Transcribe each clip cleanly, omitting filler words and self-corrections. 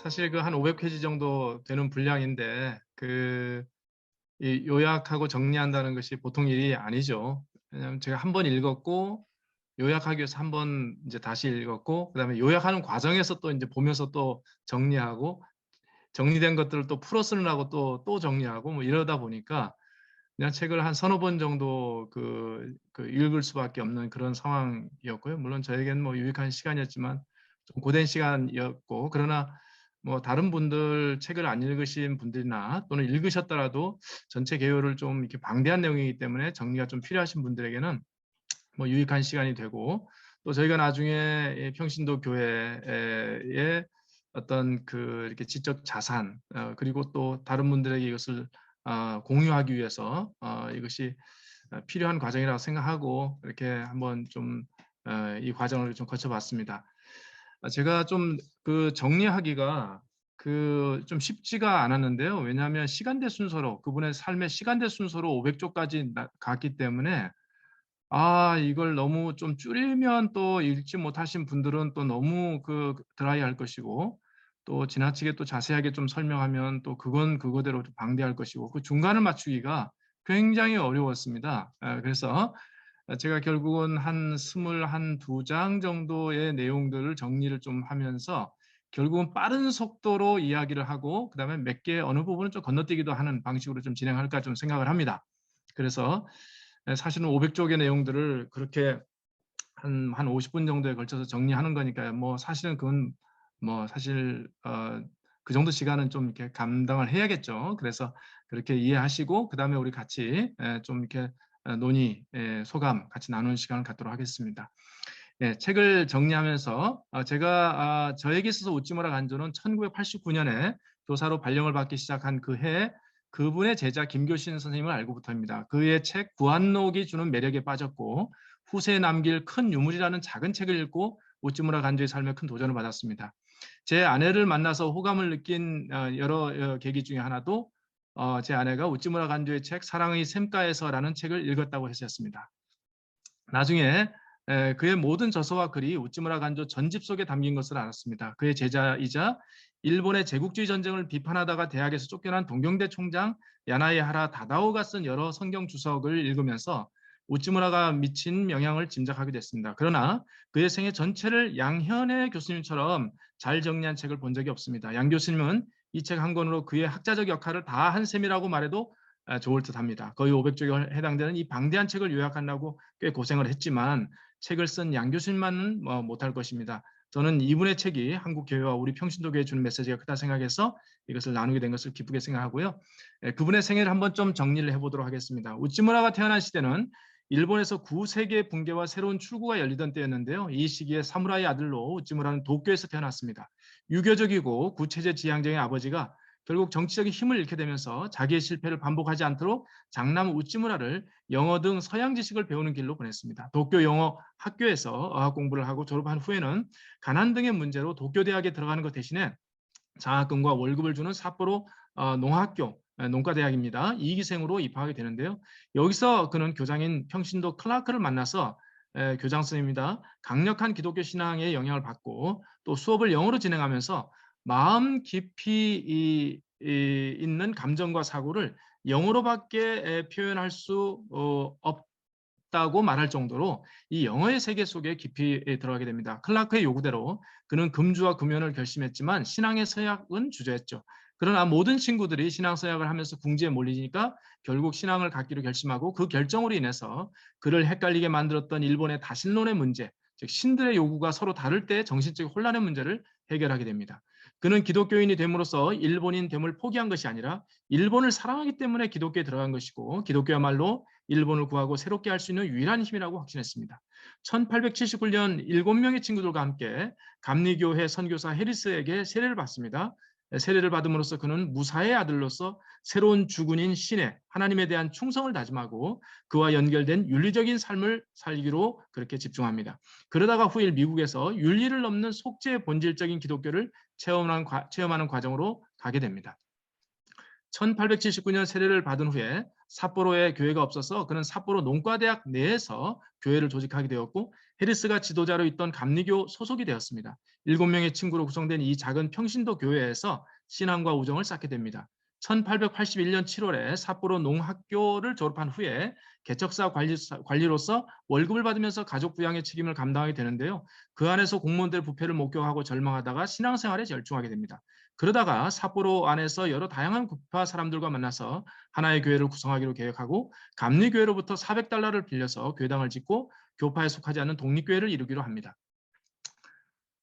사실 그 한 500페이지 정도 되는 분량인데 이 요약하고 정리한다는 것이 보통 일이 아니죠. 왜냐하면 제가 한 번 읽었고 요약하기 위해서 한 번 이제 다시 읽었고 그다음에 요약하는 과정에서 또 이제 보면서 또 정리하고 정리된 것들을 또 풀어 쓰느라고 또 정리하고 뭐 이러다 보니까 그냥 책을 한 서너 번 정도 읽을 수밖에 없는 그런 상황이었고요. 물론 저에게는 뭐 유익한 시간이었지만 좀 고된 시간이었고 그러나 뭐 다른 분들 책을 안 읽으신 분들이나 또는 읽으셨더라도 전체 개요를 좀 이렇게 방대한 내용이기 때문에 정리가 좀 필요하신 분들에게는 뭐 유익한 시간이 되고 또 저희가 나중에 이 평신도 교회의 어떤 이렇게 지적 자산 그리고 또 다른 분들에게 이것을 공유하기 위해서 이것이 필요한 과정이라고 생각하고 이렇게 한번 좀 이 과정을 좀 거쳐봤습니다. 제가 좀 정리하기가 좀 쉽지가 않았는데요. 왜냐하면 시간대 순서로 그분의 삶의 시간대 순서로 500조까지 갔기 때문에 이걸 너무 좀 줄이면 또 읽지 못하신 분들은 또 너무 드라이할 것이고 또 지나치게 또 자세하게 좀 설명하면 또 그건 그거대로 좀 방대할 것이고 그 중간을 맞추기가 굉장히 어려웠습니다. 그래서 제가 결국은 한 21장 정도의 내용들을 정리를 좀 하면서 결국은 빠른 속도로 이야기를 하고 그다음에 몇 개 어느 부분은 좀 건너뛰기도 하는 방식으로 좀 진행할까 좀 생각을 합니다. 그래서 사실은 500쪽의 내용들을 그렇게 한 50분 정도에 걸쳐서 정리하는 거니까요. 뭐 사실은 그건 뭐 사실 그 정도 시간은 좀 이렇게 감당을 해야겠죠. 그래서 그렇게 이해하시고 그다음에 우리 같이 좀 이렇게 논의, 소감 같이 나누는 시간을 갖도록 하겠습니다. 네, 책을 정리하면서 제가 저에게 있어서 웃지마라 간조는 1989년에 교사로 발령을 받기 시작한 그 해에 그분의 제자 김교신 선생님을 알고부터입니다. 그의 책 구한록이 주는 매력에 빠졌고 후세에 남길 큰 유물이라는 작은 책을 읽고 우찌무라 간조의 삶에 큰 도전을 받았습니다. 제 아내를 만나서 호감을 느낀 여러 계기 중에 하나도 제 아내가 우찌무라 간조의 책 사랑의 샘가에서라는 책을 읽었다고 했었습니다. 나중에 그의 모든 저서와 글이 우찌무라 간조 전집 속에 담긴 것을 알았습니다. 그의 제자이자 일본의 제국주의 전쟁을 비판하다가 대학에서 쫓겨난 동경대 총장 야나에하라 다다오가 쓴 여러 성경 주석을 읽으면서 우찌무라가 미친 영향을 짐작하게 됐습니다. 그러나 그의 생애 전체를 양현애 교수님처럼 잘 정리한 책을 본 적이 없습니다. 양 교수님은 이 책 한 권으로 그의 학자적 역할을 다 한 셈이라고 말해도 좋을 듯합니다. 거의 500쪽에 해당되는 이 방대한 책을 요약하려고 꽤 고생을 했지만 책을 쓴 양 교수님만은 못할 것입니다. 저는 이분의 책이 한국 교회와 우리 평신도교회에 주는 메시지가 크다 생각해서 이것을 나누게 된 것을 기쁘게 생각하고요. 그분의 생애를 한번 좀 정리를 해보도록 하겠습니다. 우찌무라가 태어난 시대는 일본에서 9세기의 붕괴와 새로운 출구가 열리던 때였는데요. 이 시기에 사무라이 아들로 우찌무라는 도쿄에서 태어났습니다. 유교적이고 구체제 지향적인 아버지가 결국 정치적인 힘을 잃게 되면서 자기의 실패를 반복하지 않도록 장남 우찌무라를 영어 등 서양 지식을 배우는 길로 보냈습니다. 도쿄 영어 학교에서 어학 공부를 하고 졸업한 후에는 가난 등의 문제로 도쿄 대학에 들어가는 것 대신에 장학금과 월급을 주는 삿포로 농학교 농과대학입니다. 이기생으로 입학하게 되는데요. 여기서 그는 교장인 평신도 클라크를 만나서 교장 선생님입니다. 강력한 기독교 신앙의 영향을 받고 또 수업을 영어로 진행하면서 마음 깊이 있는 감정과 사고를 영어로밖에 표현할 수 없다고 말할 정도로 이 영어의 세계 속에 깊이 들어가게 됩니다. 클라크의 요구대로 그는 금주와 금연을 결심했지만 신앙의 서약은 주저했죠. 그러나 모든 친구들이 신앙 서약을 하면서 궁지에 몰리니까 결국 신앙을 갖기로 결심하고 그 결정으로 인해서 그를 헷갈리게 만들었던 일본의 다신론의 문제, 즉 신들의 요구가 서로 다를 때 정신적 혼란의 문제를 해결하게 됩니다. 그는 기독교인이 됨으로써 일본인 됨을 포기한 것이 아니라 일본을 사랑하기 때문에 기독교에 들어간 것이고 기독교야말로 일본을 구하고 새롭게 할 수 있는 유일한 힘이라고 확신했습니다. 1879년 7명의 친구들과 함께 감리교회 선교사 해리스에게 세례를 받습니다. 세례를 받음으로써 그는 무사의 아들로서 새로운 주군인 신의 하나님에 대한 충성을 다짐하고 그와 연결된 윤리적인 삶을 살기로 그렇게 집중합니다. 그러다가 후일 미국에서 윤리를 넘는 속죄의 본질적인 기독교를 체험하는 과정으로 가게 됩니다. 1879년 세례를 받은 후에 삿포로에 교회가 없어서 그는 삿포로 농과대학 내에서 교회를 조직하게 되었고 해리스가 지도자로 있던 감리교 소속이 되었습니다. 7명의 친구로 구성된 이 작은 평신도 교회에서 신앙과 우정을 쌓게 됩니다. 1881년 7월에 삿포로 농학교를 졸업한 후에 개척사 관리로서 월급을 받으면서 가족 부양의 책임을 감당하게 되는데요. 그 안에서 공무원들 부패를 목격하고 절망하다가 신앙생활에 열중하게 됩니다. 그러다가 삿포로 안에서 여러 다양한 구파 사람들과 만나서 하나의 교회를 구성하기로 계획하고 감리교회로부터 400달러를 빌려서 교당을 짓고 교파에 속하지 않는 독립교회를 이루기로 합니다.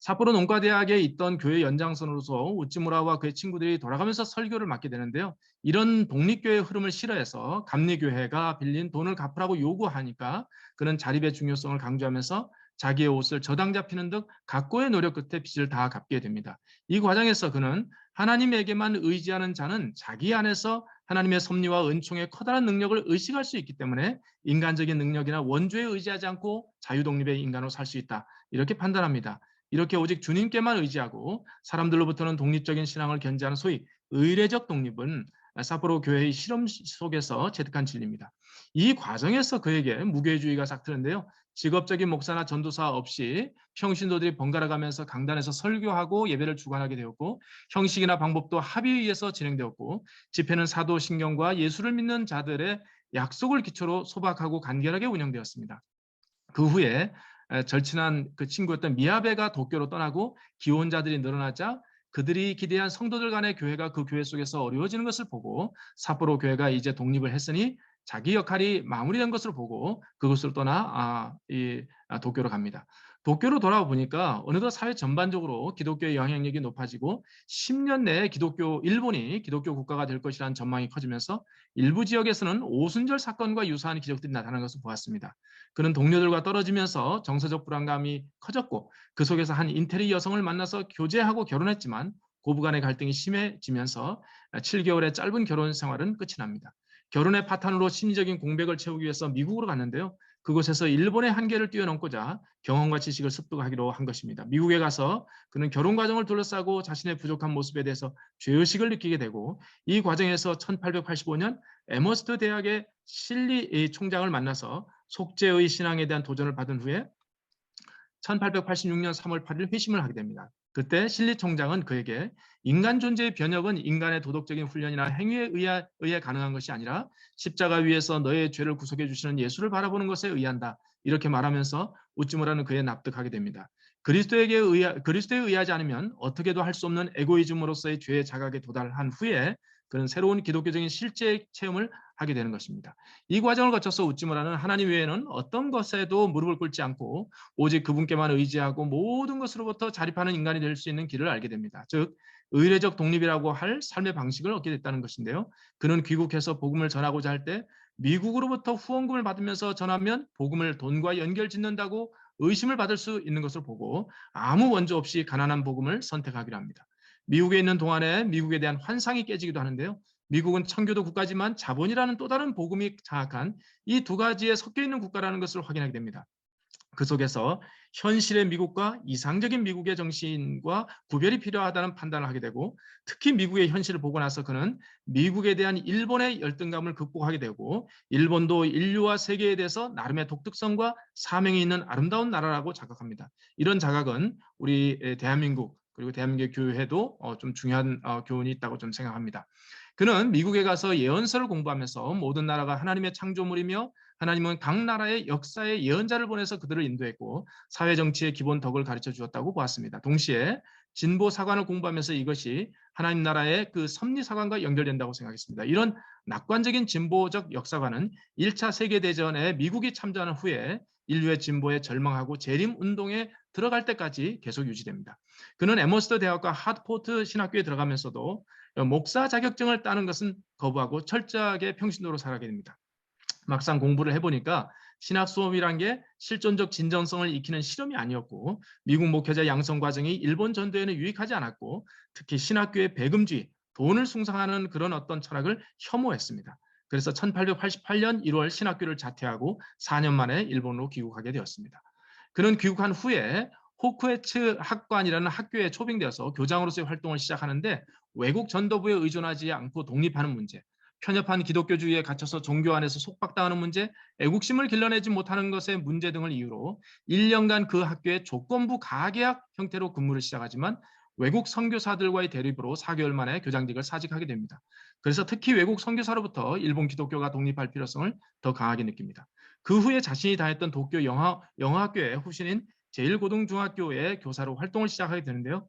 삿포로 농과대학에 있던 교회 연장선으로서 우찌무라와 그의 친구들이 돌아가면서 설교를 맡게 되는데요. 이런 독립교회의 흐름을 싫어해서 감리교회가 빌린 돈을 갚으라고 요구하니까 그는 자립의 중요성을 강조하면서 자기의 옷을 저당 잡히는 등 각고의 노력 끝에 빚을 다 갚게 됩니다. 이 과정에서 그는 하나님에게만 의지하는 자는 자기 안에서 하나님의 섭리와 은총의 커다란 능력을 의식할 수 있기 때문에 인간적인 능력이나 원조에 의지하지 않고 자유독립의 인간으로 살 수 있다. 이렇게 판단합니다. 이렇게 오직 주님께만 의지하고 사람들로부터는 독립적인 신앙을 견지하는 소위 의례적 독립은 삿포로 교회의 실험 속에서 체득한 진리입니다. 이 과정에서 그에게 무교회주의가 싹트는데요. 직업적인 목사나 전도사 없이 평신도들이 번갈아 가면서 강단에서 설교하고 예배를 주관하게 되었고 형식이나 방법도 합의에 의해서 진행되었고 집회는 사도신경과 예수를 믿는 자들의 약속을 기초로 소박하고 간결하게 운영되었습니다. 그 후에 절친한 그 친구였던 미야베가 도쿄로 떠나고 기혼자들이 늘어나자 그들이 기대한 성도들 간의 교회가 그 교회 속에서 어려워지는 것을 보고 삿포로 교회가 이제 독립을 했으니 자기 역할이 마무리된 것으로 보고 그곳을 떠나 도쿄로 갑니다. 도쿄로 돌아와 보니까 어느덧 사회 전반적으로 기독교의 영향력이 높아지고 10년 내에 일본이 기독교 국가가 될 것이라는 전망이 커지면서 일부 지역에서는 오순절 사건과 유사한 기적들이 나타나는 것을 보았습니다. 그는 동료들과 떨어지면서 정서적 불안감이 커졌고 그 속에서 한 인테리 여성을 만나서 교제하고 결혼했지만 고부간의 갈등이 심해지면서 7개월의 짧은 결혼 생활은 끝이 납니다. 결혼의 파탄으로 심리적인 공백을 채우기 위해서 미국으로 갔는데요. 그곳에서 일본의 한계를 뛰어넘고자 경험과 지식을 습득하기로 한 것입니다. 미국에 가서 그는 결혼 과정을 둘러싸고 자신의 부족한 모습에 대해서 죄의식을 느끼게 되고 이 과정에서 1885년 에머스트 대학의 실리 총장을 만나서 속죄의 신앙에 대한 도전을 받은 후에 1886년 3월 8일 회심을 하게 됩니다. 그때 실리 총장은 그에게 인간 존재의 변혁은 인간의 도덕적인 훈련이나 행위에 의해 가능한 것이 아니라 십자가 위에서 너의 죄를 구속해 주시는 예수를 바라보는 것에 의한다. 이렇게 말하면서 우찌무라는 그에 납득하게 됩니다. 그리스도에 의하지 않으면 어떻게도 할 수 없는 에고이즘으로서의 죄의 자각에 도달한 후에 그는 새로운 기독교적인 실제 체험을 하게 되는 것입니다. 이 과정을 거쳐서 우찌무라는 하나님 외에는 어떤 것에도 무릎을 꿇지 않고 오직 그분께만 의지하고 모든 것으로부터 자립하는 인간이 될 수 있는 길을 알게 됩니다. 즉 의례적 독립이라고 할 삶의 방식을 얻게 됐다는 것인데요. 그는 귀국해서 복음을 전하고자 할 때 미국으로부터 후원금을 받으면서 전하면 복음을 돈과 연결짓는다고 의심을 받을 수 있는 것을 보고 아무 원조 없이 가난한 복음을 선택하기로 합니다. 미국에 있는 동안에 미국에 대한 환상이 깨지기도 하는데요. 미국은 청교도 국가지만 자본이라는 또 다른 복음이 장악한 이 두 가지에 섞여 있는 국가라는 것을 확인하게 됩니다. 그 속에서 현실의 미국과 이상적인 미국의 정신과 구별이 필요하다는 판단을 하게 되고 특히 미국의 현실을 보고 나서 그는 미국에 대한 일본의 열등감을 극복하게 되고 일본도 인류와 세계에 대해서 나름의 독특성과 사명이 있는 아름다운 나라라고 자각합니다. 이런 자각은 우리 대한민국 그리고 대한민국의 교회에도 좀 중요한 교훈이 있다고 좀 생각합니다. 그는 미국에 가서 예언서를 공부하면서 모든 나라가 하나님의 창조물이며 하나님은 각 나라의 역사의 예언자를 보내서 그들을 인도했고 사회 정치의 기본 덕을 가르쳐 주었다고 보았습니다. 동시에 진보 사관을 공부하면서 이것이 하나님 나라의 그 섭리 사관과 연결된다고 생각했습니다. 이런 낙관적인 진보적 역사관은 1차 세계대전에 미국이 참전한 후에 인류의 진보에 절망하고 재림 운동에 들어갈 때까지 계속 유지됩니다. 그는 에머스터 대학과 하드포트 신학교에 들어가면서도 목사 자격증을 따는 것은 거부하고 철저하게 평신도로 살아가게 됩니다. 막상 공부를 해보니까 신학 수업이란 게 실존적 진정성을 익히는 실험이 아니었고 미국 목회자 양성 과정이 일본 전도에는 유익하지 않았고 특히 신학교의 배금주의, 돈을 숭상하는 그런 어떤 철학을 혐오했습니다. 그래서 1888년 1월 신학교를 자퇴하고 4년 만에 일본으로 귀국하게 되었습니다. 그는 귀국한 후에 호쿠에츠 학관이라는 학교에 초빙되어서 교장으로서의 활동을 시작하는데 외국 전도부에 의존하지 않고 독립하는 문제, 편협한 기독교주의에 갇혀서 종교 안에서 속박당하는 문제, 애국심을 길러내지 못하는 것의 문제 등을 이유로 1년간 그 학교에 조건부 가계약 형태로 근무를 시작하지만 외국 선교사들과의 대립으로 4개월 만에 교장직을 사직하게 됩니다. 그래서 특히 외국 선교사로부터 일본 기독교가 독립할 필요성을 더 강하게 느낍니다. 그 후에 자신이 다녔던 도쿄 영어학교의 후신인 제1고등중학교의 교사로 활동을 시작하게 되는데요.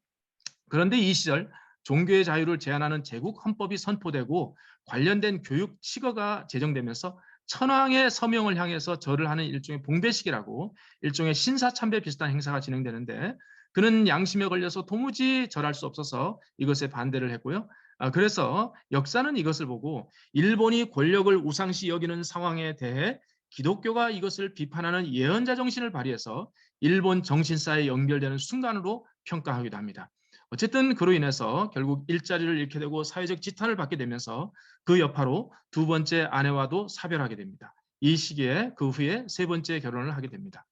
그런데 이 시절 종교의 자유를 제한하는 제국 헌법이 선포되고 관련된 교육 치거가 제정되면서 천황의 서명을 향해서 절을 하는 일종의 봉배식이라고 일종의 신사참배 비슷한 행사가 진행되는데 그는 양심에 걸려서 도무지 절할 수 없어서 이것에 반대를 했고요. 그래서 역사는 이것을 보고 일본이 권력을 우상시 여기는 상황에 대해 기독교가 이것을 비판하는 예언자 정신을 발휘해서 일본 정신사에 연결되는 순간으로 평가하기도 합니다. 어쨌든 그로 인해서 결국 일자리를 잃게 되고 사회적 지탄을 받게 되면서 그 여파로 두 번째 아내와도 사별하게 됩니다. 이 시기에 그 후에 세 번째 결혼을 하게 됩니다.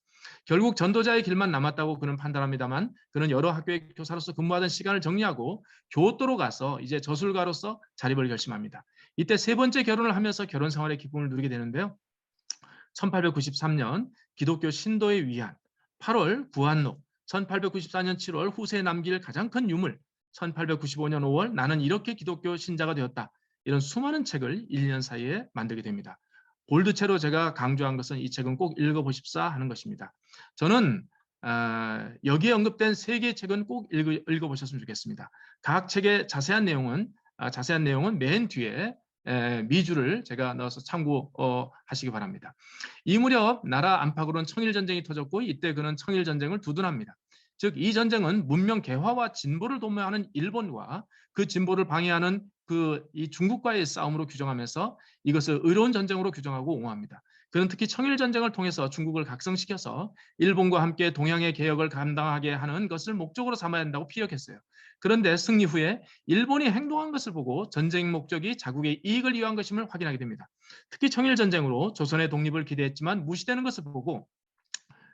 결국 전도자의 길만 남았다고 그는 판단합니다만 그는 여러 학교의 교사로서 근무하던 시간을 정리하고 교토로 가서 이제 저술가로서 자립을 결심합니다. 이때 세 번째 결혼을 하면서 결혼 생활의 기쁨을 누리게 되는데요. 1893년 기독교 신도의 위안, 8월 구한록, 1894년 7월 후세에 남길 가장 큰 유물, 1895년 5월 나는 이렇게 기독교 신자가 되었다. 이런 수많은 책을 1년 사이에 만들게 됩니다. 볼드체로 제가 강조한 것은 이 책은 꼭 읽어보십사 하는 것입니다. 저는 여기에 언급된 세 개의 책은 꼭 읽어보셨으면 좋겠습니다. 각 책의 자세한 내용은 맨 뒤에 미주를 제가 넣어서 참고하시기 바랍니다. 이 무렵 나라 안팎으로는 청일전쟁이 터졌고 이때 그는 청일전쟁을 두둔합니다. 즉 이 전쟁은 문명 개화와 진보를 도모하는 일본과 그 진보를 방해하는 이 중국과의 싸움으로 규정하면서 이것을 의로운 전쟁으로 규정하고 옹호합니다. 그는 특히 청일전쟁을 통해서 중국을 각성시켜서 일본과 함께 동양의 개혁을 감당하게 하는 것을 목적으로 삼아야 한다고 피력했어요. 그런데 승리 후에 일본이 행동한 것을 보고 전쟁 목적이 자국의 이익을 위한 것임을 확인하게 됩니다. 특히 청일전쟁으로 조선의 독립을 기대했지만 무시되는 것을 보고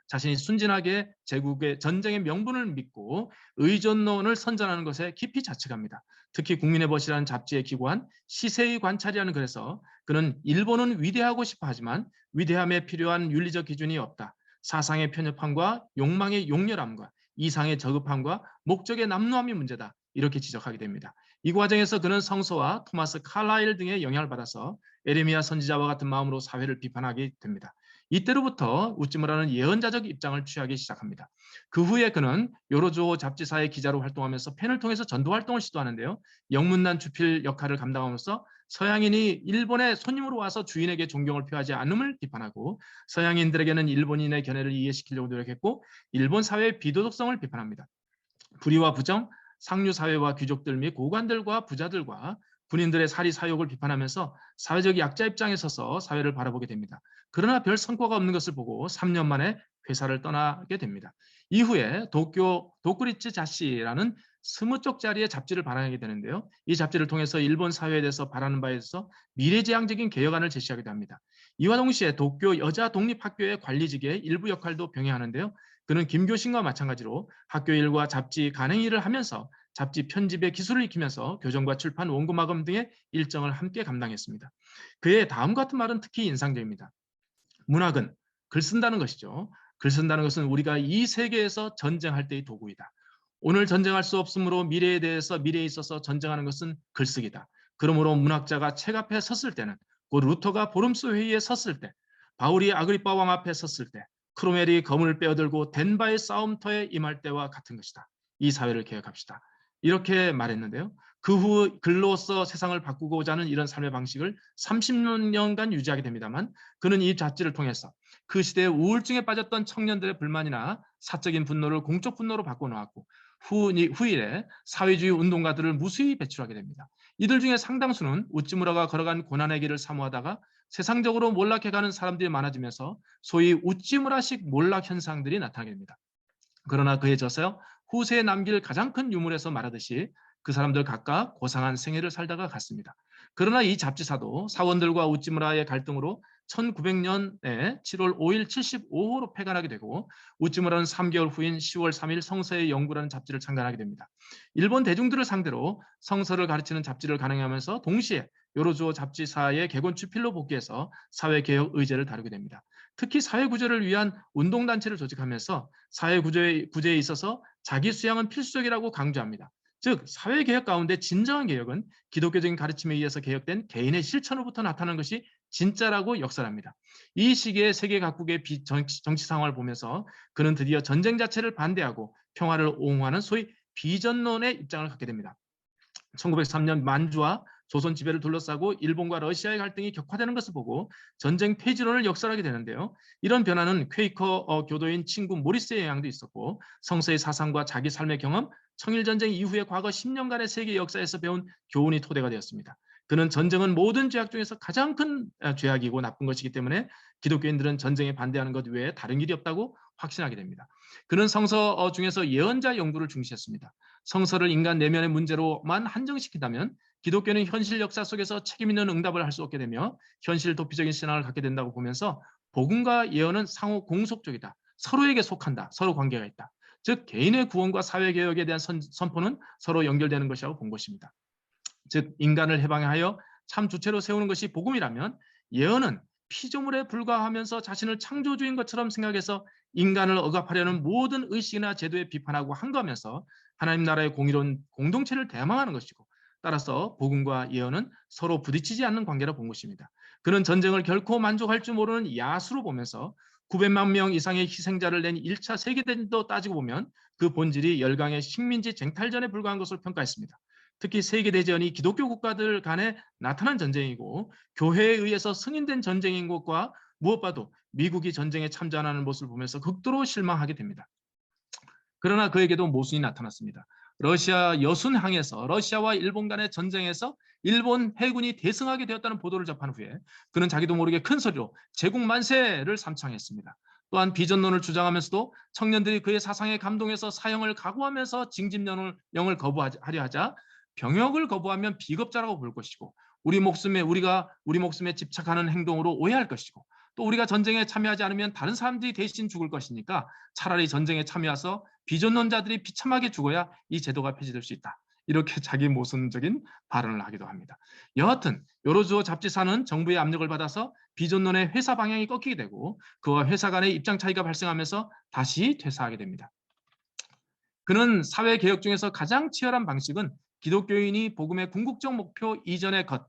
자신이 순진하게 제국의 전쟁의 명분을 믿고 의존론을 선전하는 것에 깊이 자책합니다. 특히 국민의 벗이라는 잡지에 기고한 시세의 관찰이라는 글에서 그는 일본은 위대하고 싶어 하지만 위대함에 필요한 윤리적 기준이 없다. 사상의 편협함과 욕망의 용렬함과 이상의 저급함과 목적의 남루함이 문제다. 이렇게 지적하게 됩니다. 이 과정에서 그는 성서와 토마스 칼라일 등의 영향을 받아서 에레미야 선지자와 같은 마음으로 사회를 비판하게 됩니다. 이때로부터 우찌무라는 예언자적 입장을 취하기 시작합니다. 그 후에 그는 요로조 잡지사의 기자로 활동하면서 펜을 통해서 전도 활동을 시도하는데요. 영문난 주필 역할을 감당하면서 서양인이 일본에 손님으로 와서 주인에게 존경을 표하지 않음을 비판하고 서양인들에게는 일본인의 견해를 이해시키려고 노력했고 일본 사회의 비도덕성을 비판합니다. 불의와 부정, 상류 사회와 귀족들 및 고관들과 부자들과 군인들의 사리 사욕을 비판하면서 사회적 약자 입장에 서서 사회를 바라보게 됩니다. 그러나 별 성과가 없는 것을 보고 3년 만에 회사를 떠나게 됩니다. 이후에 도쿠리츠 자시라는 20쪽짜리의 잡지를 발행하게 되는데요. 이 잡지를 통해서 일본 사회에 대해서 바라는 바에 대해서 미래지향적인 개혁안을 제시하기도 합니다. 이와 동시에 도쿄 여자 독립학교의 관리직의 일부 역할도 병행하는데요. 그는 김교신과 마찬가지로 학교 일과 잡지 간행 일을 하면서 잡지 편집의 기술을 익히면서 교정과 출판, 원고 마감 등의 일정을 함께 감당했습니다. 그의 다음 같은 말은 특히 인상적입니다. 문학은 글 쓴다는 것이죠. 글 쓴다는 것은 우리가 이 세계에서 전쟁할 때의 도구이다. 오늘 전쟁할 수 없으므로 미래에 있어서 전쟁하는 것은 글쓰기다. 그러므로 문학자가 책 앞에 섰을 때는 곧 루터가 보름스 회의에 섰을 때, 바울이 아그리파 왕 앞에 섰을 때, 크로멜이 검을 빼어들고 덴바의 싸움터에 임할 때와 같은 것이다. 이 사회를 개혁합시다. 이렇게 말했는데요. 그 후 글로써 세상을 바꾸고자 하는 이런 삶의 방식을 30년간 유지하게 됩니다만 그는 이 잡지를 통해서 그 시대의 우울증에 빠졌던 청년들의 불만이나 사적인 분노를 공적 분노로 바꿔놓았고 후일에 사회주의 운동가들을 무수히 배출하게 됩니다. 이들 중에 상당수는 우찌무라가 걸어간 고난의 길을 사모하다가 세상적으로 몰락해가는 사람들이 많아지면서 소위 우찌무라식 몰락 현상들이 나타나게 됩니다. 그러나 그에 져서 후세에 남길 가장 큰 유물에서 말하듯이 그 사람들 각각 고상한 생애를 살다가 갔습니다. 그러나 이 잡지사도 사원들과 우찌무라의 갈등으로 1900년에 7월 5일 75호로 폐간하게 되고 우찌무라는 3개월 후인 10월 3일 성서의 연구라는 잡지를 창간하게 됩니다. 일본 대중들을 상대로 성서를 가르치는 잡지를 간행하면서 동시에 요로주오 잡지사의 개건 주필로 복귀해서 사회개혁 의제를 다루게 됩니다. 특히 사회구조를 위한 운동단체를 조직하면서 사회구제에 있어서 자기 수양은 필수적이라고 강조합니다. 즉 사회개혁 가운데 진정한 개혁은 기독교적인 가르침에 의해서 개혁된 개인의 실천으로부터 나타나는 것이 진짜라고 역설합니다. 이 시기에 세계 각국의 정치 상황을 보면서 그는 드디어 전쟁 자체를 반대하고 평화를 옹호하는 소위 비전론의 입장을 갖게 됩니다. 1903년 만주와 조선 지배를 둘러싸고 일본과 러시아의 갈등이 격화되는 것을 보고 전쟁 폐지론을 역설하게 되는데요. 이런 변화는 퀘이커 교도인 친구 모리스의 영향도 있었고 성서의 사상과 자기 삶의 경험, 청일전쟁 이후의 과거 10년간의 세계 역사에서 배운 교훈이 토대가 되었습니다. 그는 전쟁은 모든 죄악 중에서 가장 큰 죄악이고 나쁜 것이기 때문에 기독교인들은 전쟁에 반대하는 것 외에 다른 길이 없다고 확신하게 됩니다. 그는 성서 중에서 예언자 연구를 중시했습니다. 성서를 인간 내면의 문제로만 한정시킨다면 기독교는 현실 역사 속에서 책임 있는 응답을 할 수 없게 되며 현실 도피적인 신앙을 갖게 된다고 보면서 복음과 예언은 상호 공속적이다. 서로에게 속한다. 서로 관계가 있다. 즉 개인의 구원과 사회개혁에 대한 선포는 서로 연결되는 것이라고 본 것입니다. 즉 인간을 해방하여 참 주체로 세우는 것이 복음이라면 예언은 피조물에 불과하면서 자신을 창조주인 것처럼 생각해서 인간을 억압하려는 모든 의식이나 제도에 비판하고 항거하면서 하나님 나라의 공의로운 공동체를 대망하는 것이고 따라서 복음과 예언은 서로 부딪히지 않는 관계라 본 것입니다. 그는 전쟁을 결코 만족할 줄 모르는 야수로 보면서 900만 명 이상의 희생자를 낸 1차 세계대전도 따지고 보면 그 본질이 열강의 식민지 쟁탈전에 불과한 것으로 평가했습니다. 특히 세계대전이 기독교 국가들 간에 나타난 전쟁이고 교회에 의해서 승인된 전쟁인 것과 무엇봐도 미국이 전쟁에 참전하는 모습을 보면서 극도로 실망하게 됩니다. 그러나 그에게도 모순이 나타났습니다. 러시아 여순항에서 러시아와 일본 간의 전쟁에서 일본 해군이 대승하게 되었다는 보도를 접한 후에 그는 자기도 모르게 큰 소리로 제국 만세를 삼창했습니다. 또한 비전론을 주장하면서도 청년들이 그의 사상에 감동해서 사형을 각오하면서 징집령을 거부하려 하자 병역을 거부하면 비겁자라고 볼 것이고 우리가 우리 목숨에 집착하는 행동으로 오해할 것이고 또 우리가 전쟁에 참여하지 않으면 다른 사람들이 대신 죽을 것이니까 차라리 전쟁에 참여해서 비전론자들이 비참하게 죽어야 이 제도가 폐지될 수 있다. 이렇게 자기 모순적인 발언을 하기도 합니다. 여하튼 요로주오 잡지사는 정부의 압력을 받아서 비전론의 회사 방향이 꺾이게 되고 그와 회사 간의 입장 차이가 발생하면서 다시 퇴사하게 됩니다. 그는 사회개혁 중에서 가장 치열한 방식은 기독교인이 복음의 궁극적 목표 이전의 것,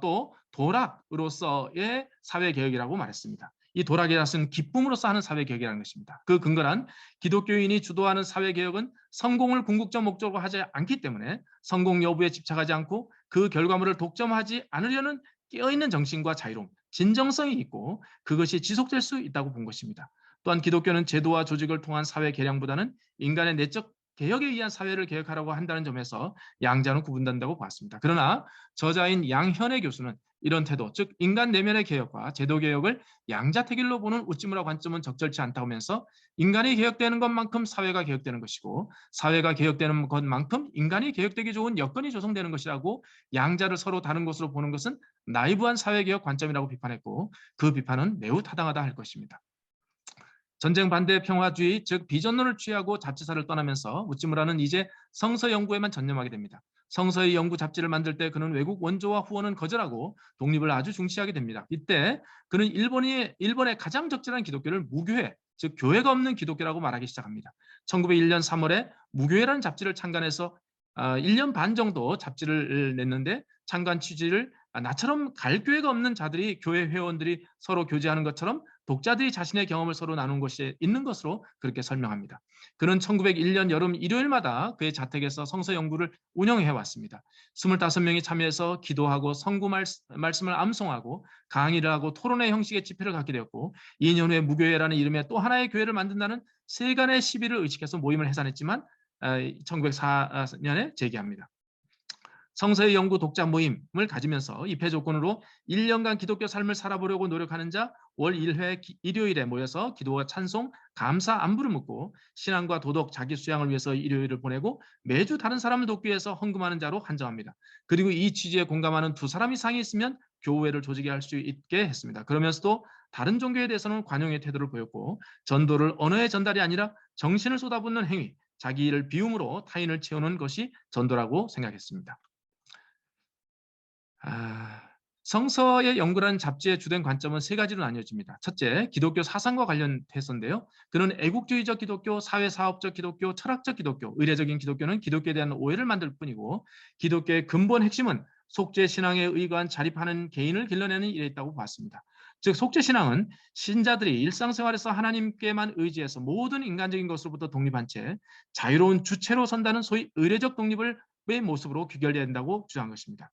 또 도락으로서의 사회개혁이라고 말했습니다. 이 도락이라는 것은 기쁨으로써 하는 사회개혁이라는 것입니다. 그 근거란 기독교인이 주도하는 사회개혁은 성공을 궁극적 목적으로 하지 않기 때문에 성공 여부에 집착하지 않고 그 결과물을 독점하지 않으려는 깨어있는 정신과 자유로움, 진정성이 있고 그것이 지속될 수 있다고 본 것입니다. 또한 기독교는 제도와 조직을 통한 사회 개량보다는 인간의 내적 개혁에 의한 사회를 개혁하라고 한다는 점에서 양자는 구분된다고 봤습니다. 그러나 저자인 양현애 교수는 이런 태도, 즉 인간 내면의 개혁과 제도 개혁을 양자택일로 보는 우찌무라 관점은 적절치 않다고 하면서 인간이 개혁되는 것만큼 사회가 개혁되는 것이고 사회가 개혁되는 것만큼 인간이 개혁되기 좋은 여건이 조성되는 것이라고 양자를 서로 다른 것으로 보는 것은 나이브한 사회개혁 관점이라고 비판했고 그 비판은 매우 타당하다 할 것입니다. 전쟁 반대 평화주의, 즉 비전론을 취하고 잡지사를 떠나면서 우찌무라는 이제 성서 연구에만 전념하게 됩니다. 성서의 연구 잡지를 만들 때 그는 외국 원조와 후원은 거절하고 독립을 아주 중시하게 됩니다. 이때 그는 일본의 가장 적절한 기독교를 무교회, 즉 교회가 없는 기독교라고 말하기 시작합니다. 1901년 3월에 무교회라는 잡지를 창간해서 1년 반 정도 잡지를 냈는데 창간 취지를 나처럼 갈 교회가 없는 자들이 교회 회원들이 서로 교제하는 것처럼 독자들이 자신의 경험을 서로 나눈 것이 있는 것으로 그렇게 설명합니다. 그는 1901년 여름 일요일마다 그의 자택에서 성서 연구를 운영해 왔습니다. 25명이 참여해서 기도하고 성구 말씀을 암송하고 강의를 하고 토론회 형식의 집회를 갖게 되었고 2년 후에 무교회라는 이름의 또 하나의 교회를 만든다는 세간의 시비를 의식해서 모임을 해산했지만 1904년에 재개합니다. 성서의 연구 독자 모임을 가지면서 입회 조건으로 1년간 기독교 삶을 살아보려고 노력하는 자 월 1회 일요일에 모여서 기도와 찬송, 감사, 안부를 묻고 신앙과 도덕, 자기 수양을 위해서 일요일을 보내고 매주 다른 사람을 돕기 위해서 헌금하는 자로 한정합니다. 그리고 이 취지에 공감하는 2사람 이상이 있으면 교회를 조직에 할 수 있게 했습니다. 그러면서도 다른 종교에 대해서는 관용의 태도를 보였고 전도를 언어의 전달이 아니라 정신을 쏟아붓는 행위, 자기 일을 비움으로 타인을 채우는 것이 전도라고 생각했습니다. 성서의 연구라는 잡지의 주된 관점은 3가지로 나뉘어집니다. 첫째, 기독교 사상과 관련해서인데요. 그는 애국주의적 기독교, 사회사업적 기독교, 철학적 기독교, 의례적인 기독교는 기독교에 대한 오해를 만들 뿐이고 기독교의 근본 핵심은 속죄 신앙에 의거한 자립하는 개인을 길러내는 일에 있다고 봤습니다. 즉 속죄 신앙은 신자들이 일상생활에서 하나님께만 의지해서 모든 인간적인 것으로부터 독립한 채 자유로운 주체로 선다는 소위 의례적 독립의 모습으로 귀결돼야 된다고 주장한 것입니다.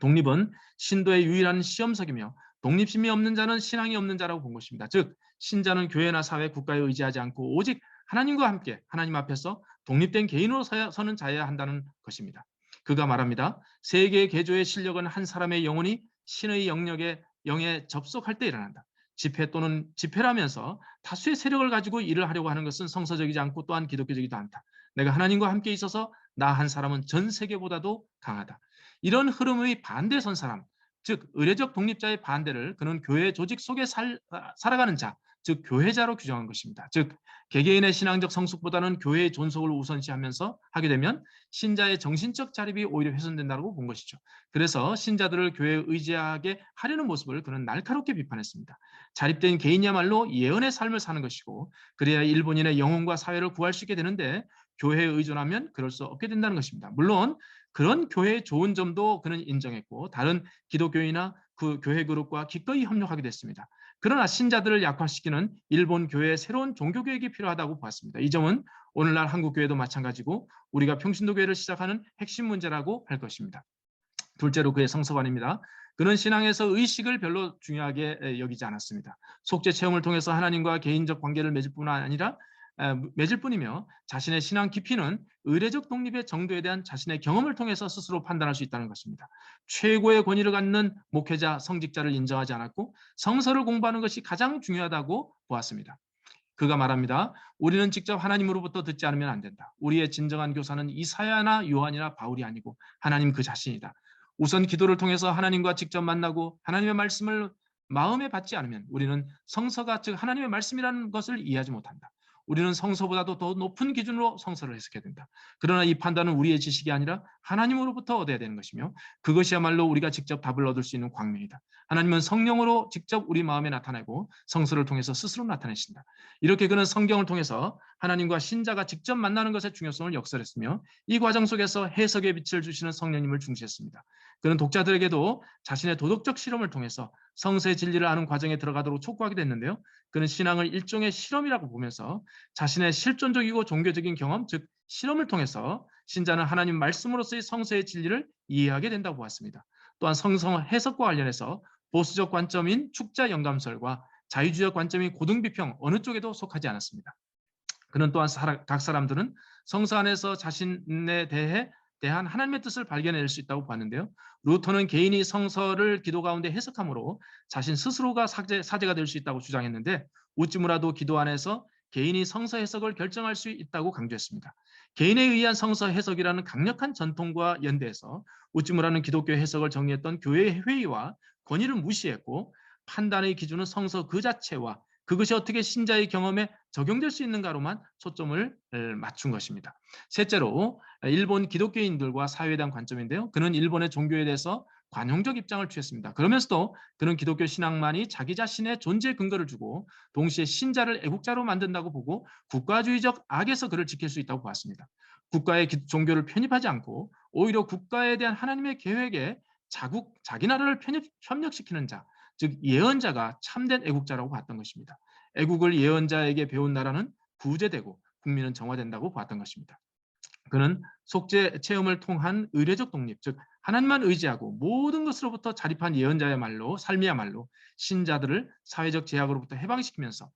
독립은 신도의 유일한 시험석이며 독립심이 없는 자는 신앙이 없는 자라고 본 것입니다. 즉 신자는 교회나 사회, 국가에 의지하지 않고 오직 하나님과 함께 하나님 앞에서 독립된 개인으로 서는 자여야 한다는 것입니다. 그가 말합니다. 세계의 개조의 실력은 한 사람의 영혼이 신의 영에 접속할 때 일어난다. 집회 또는 집회를 하면서 다수의 세력을 가지고 일을 하려고 하는 것은 성서적이지 않고 또한 기독교적이지도 않다. 내가 하나님과 함께 있어서 나 한 사람은 전 세계보다도 강하다. 이런 흐름의 반대에 선 사람, 즉 의례적 독립자의 반대를 그는 교회 조직 속에 살아가는 자, 즉 교회자로 규정한 것입니다. 즉 개개인의 신앙적 성숙보다는 교회의 존속을 우선시하면서 하게 되면 신자의 정신적 자립이 오히려 훼손된다고 본 것이죠. 그래서 신자들을 교회에 의지하게 하려는 모습을 그는 날카롭게 비판했습니다. 자립된 개인이야말로 예언의 삶을 사는 것이고 그래야 일본인의 영혼과 사회를 구할 수 있게 되는데 교회에 의존하면 그럴 수 없게 된다는 것입니다. 물론 그런 교회의 좋은 점도 그는 인정했고 다른 기독교인이나 그 교회 그룹과 기꺼이 협력하게 됐습니다. 그러나 신자들을 약화시키는 일본 교회의 새로운 종교개혁이 필요하다고 보았습니다. 이 점은 오늘날 한국 교회도 마찬가지고 우리가 평신도 교회를 시작하는 핵심 문제라고 할 것입니다. 둘째로 그의 성서관입니다. 그는 신앙에서 의식을 별로 중요하게 여기지 않았습니다. 속죄 체험을 통해서 하나님과 개인적 관계를 맺을 뿐 아니라 맺을 뿐이며 자신의 신앙 깊이는 의례적 독립의 정도에 대한 자신의 경험을 통해서 스스로 판단할 수 있다는 것입니다. 최고의 권위를 갖는 목회자, 성직자를 인정하지 않았고 성서를 공부하는 것이 가장 중요하다고 보았습니다. 그가 말합니다. 우리는 직접 하나님으로부터 듣지 않으면 안 된다. 우리의 진정한 교사는 이사야나 요한이나 바울이 아니고 하나님 그 자신이다. 우선 기도를 통해서 하나님과 직접 만나고 하나님의 말씀을 마음에 받지 않으면 우리는 성서가 즉 하나님의 말씀이라는 것을 이해하지 못한다. 우리는 성서보다도 더 높은 기준으로 성서를 해석해야 된다. 그러나 이 판단은 우리의 지식이 아니라 하나님으로부터 얻어야 되는 것이며 그것이야말로 우리가 직접 답을 얻을 수 있는 광명이다. 하나님은 성령으로 직접 우리 마음에 나타내고 성서를 통해서 스스로 나타내신다. 이렇게 그는 성경을 통해서 하나님과 신자가 직접 만나는 것의 중요성을 역설했으며 이 과정 속에서 해석의 빛을 주시는 성령님을 중시했습니다. 그는 독자들에게도 자신의 도덕적 실험을 통해서 성서의 진리를 아는 과정에 들어가도록 촉구하게 됐는데요. 그는 신앙을 일종의 실험이라고 보면서 자신의 실존적이고 종교적인 경험, 즉 실험을 통해서 신자는 하나님 말씀으로서의 성서의 진리를 이해하게 된다고 보았습니다. 또한 성서 해석과 관련해서 보수적 관점인 축자 영감설과 자유주의적 관점인 고등비평 어느 쪽에도 속하지 않았습니다. 그는 또한 각 사람들은 성서 안에서 자신에 대한 하나님의 뜻을 발견해낼 수 있다고 봤는데요. 루터는 개인이 성서를 기도 가운데 해석함으로 자신 스스로가 사제가 될 수 있다고 주장했는데 우찌무라도 기도 안에서 개인이 성서 해석을 결정할 수 있다고 강조했습니다. 개인에 의한 성서 해석이라는 강력한 전통과 연대해서 우찌무라는 기독교 해석을 정리했던 교회의 회의와 권위를 무시했고 판단의 기준은 성서 그 자체와 그것이 어떻게 신자의 경험에 적용될 수 있는가로만 초점을 맞춘 것입니다. 셋째로 일본 기독교인들과 사회에 대한 관점인데요. 그는 일본의 종교에 대해서 관용적 입장을 취했습니다. 그러면서도 그는 기독교 신앙만이 자기 자신의 존재 근거를 주고 동시에 신자를 애국자로 만든다고 보고 국가주의적 악에서 그를 지킬 수 있다고 보았습니다. 국가의 종교를 편입하지 않고 오히려 국가에 대한 하나님의 계획에 자기 나라를 협력시키는 자, 즉 예언자가 참된 애국자라고 봤던 것입니다. 애국을 예언자에게 배운 나라는 구제되고 국민은 정화된다고 봤던 것입니다. 그는 속죄 체험을 통한 의례적 독립, 즉 하나님만 의지하고 모든 것으로부터 자립한 예언자야말로 삶이야말로 신자들을 사회적 제약으로부터 해방시키면서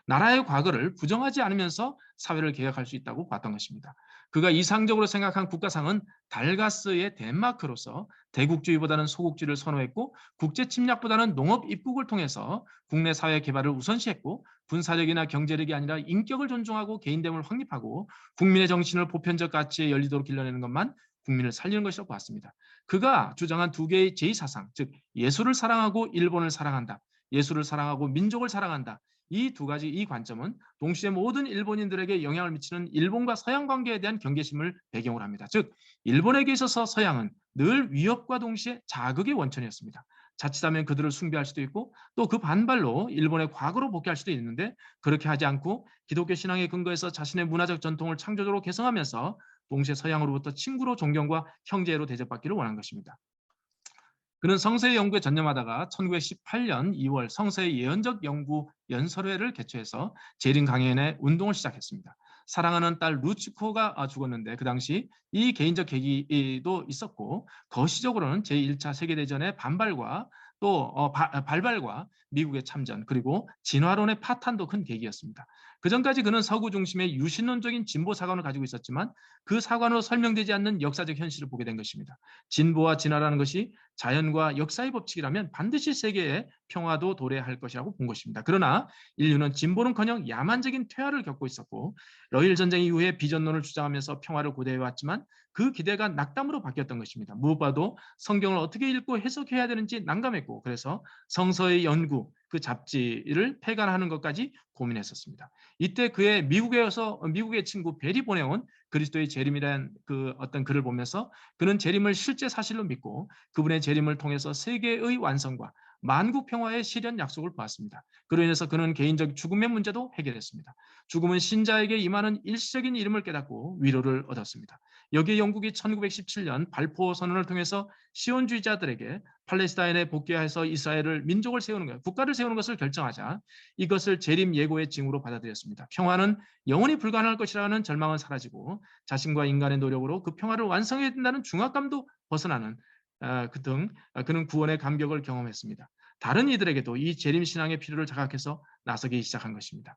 나라의 과거를 부정하지 않으면서 사회를 개혁할 수 있다고 봤던 것입니다. 그가 이상적으로 생각한 국가상은 달가스의 덴마크로서 대국주의보다는 소국주의를 선호했고 국제 침략보다는 농업 입국을 통해서 국내 사회 개발을 우선시했고 군사력이나 경제력이 아니라 인격을 존중하고 개인됨을 확립하고 국민의 정신을 보편적 가치에 열리도록 길러내는 것만 국민을 살리는 것이라고 봤습니다. 그가 주장한 두 개의 제2사상, 즉 예술을 사랑하고 일본을 사랑한다. 예술을 사랑하고 민족을 사랑한다. 이 두 가지 이 관점은 동시에 모든 일본인들에게 영향을 미치는 일본과 서양 관계에 대한 경계심을 배경으로 합니다. 즉 일본에게 있어서 서양은 늘 위협과 동시에 자극의 원천이었습니다. 자칫하면 그들을 숭배할 수도 있고 또 그 반발로 일본의 과거로 복귀할 수도 있는데 그렇게 하지 않고 기독교 신앙에 근거해서 자신의 문화적 전통을 창조적으로 개성하면서 동시에 서양으로부터 친구로 존경과 형제로 대접받기를 원한 것입니다. 그는 성서의 연구에 전념하다가 1918년 2월 성서의 예언적 연구 연설회를 개최해서 재림 강연의 운동을 시작했습니다. 사랑하는 딸 루치코가 죽었는데 그 당시 이 개인적 계기도 있었고 거시적으로는 제1차 세계대전의 반발과 또 발발과 미국의 참전 그리고 진화론의 파탄도 큰 계기였습니다. 그전까지 그는 서구 중심의 유신론적인 진보 사관을 가지고 있었지만 그 사관으로 설명되지 않는 역사적 현실을 보게 된 것입니다. 진보와 진화라는 것이 자연과 역사의 법칙이라면 반드시 세계의 평화도 도래할 것이라고 본 것입니다. 그러나 인류는 진보는커녕 야만적인 퇴화를 겪고 있었고 러일 전쟁 이후에 비전론을 주장하면서 평화를 고대해왔지만 그 기대가 낙담으로 바뀌었던 것입니다. 무엇보다도 성경을 어떻게 읽고 해석해야 되는지 난감했고 그래서 성서의 연구 그 잡지를 폐간하는 것까지 고민했었습니다. 이때 그의 미국의 친구 벨이 보내온 그리스도의 재림이라는 그 어떤 글을 보면서 그는 재림을 실제 사실로 믿고 그분의 재림을 통해서 세계의 완성과 만국 평화의 실현 약속을 보았습니다. 그로 인해서 그는 개인적 죽음의 문제도 해결했습니다. 죽음은 신자에게 임하는 일시적인 이름을 깨닫고 위로를 얻었습니다. 여기에 영국이 1917년 발포 선언을 통해서 시온주의자들에게 팔레스타인에 복귀해서 이스라엘을 민족을 세우는 것, 국가를 세우는 것을 결정하자 이것을 재림 예고의 징후로 받아들였습니다. 평화는 영원히 불가능할 것이라는 절망은 사라지고 자신과 인간의 노력으로 그 평화를 완성해야 된다는 중압감도 벗어나는 그는 구원의 감격을 경험했습니다. 다른 이들에게도 이 재림 신앙의 필요를 자각해서 나서기 시작한 것입니다.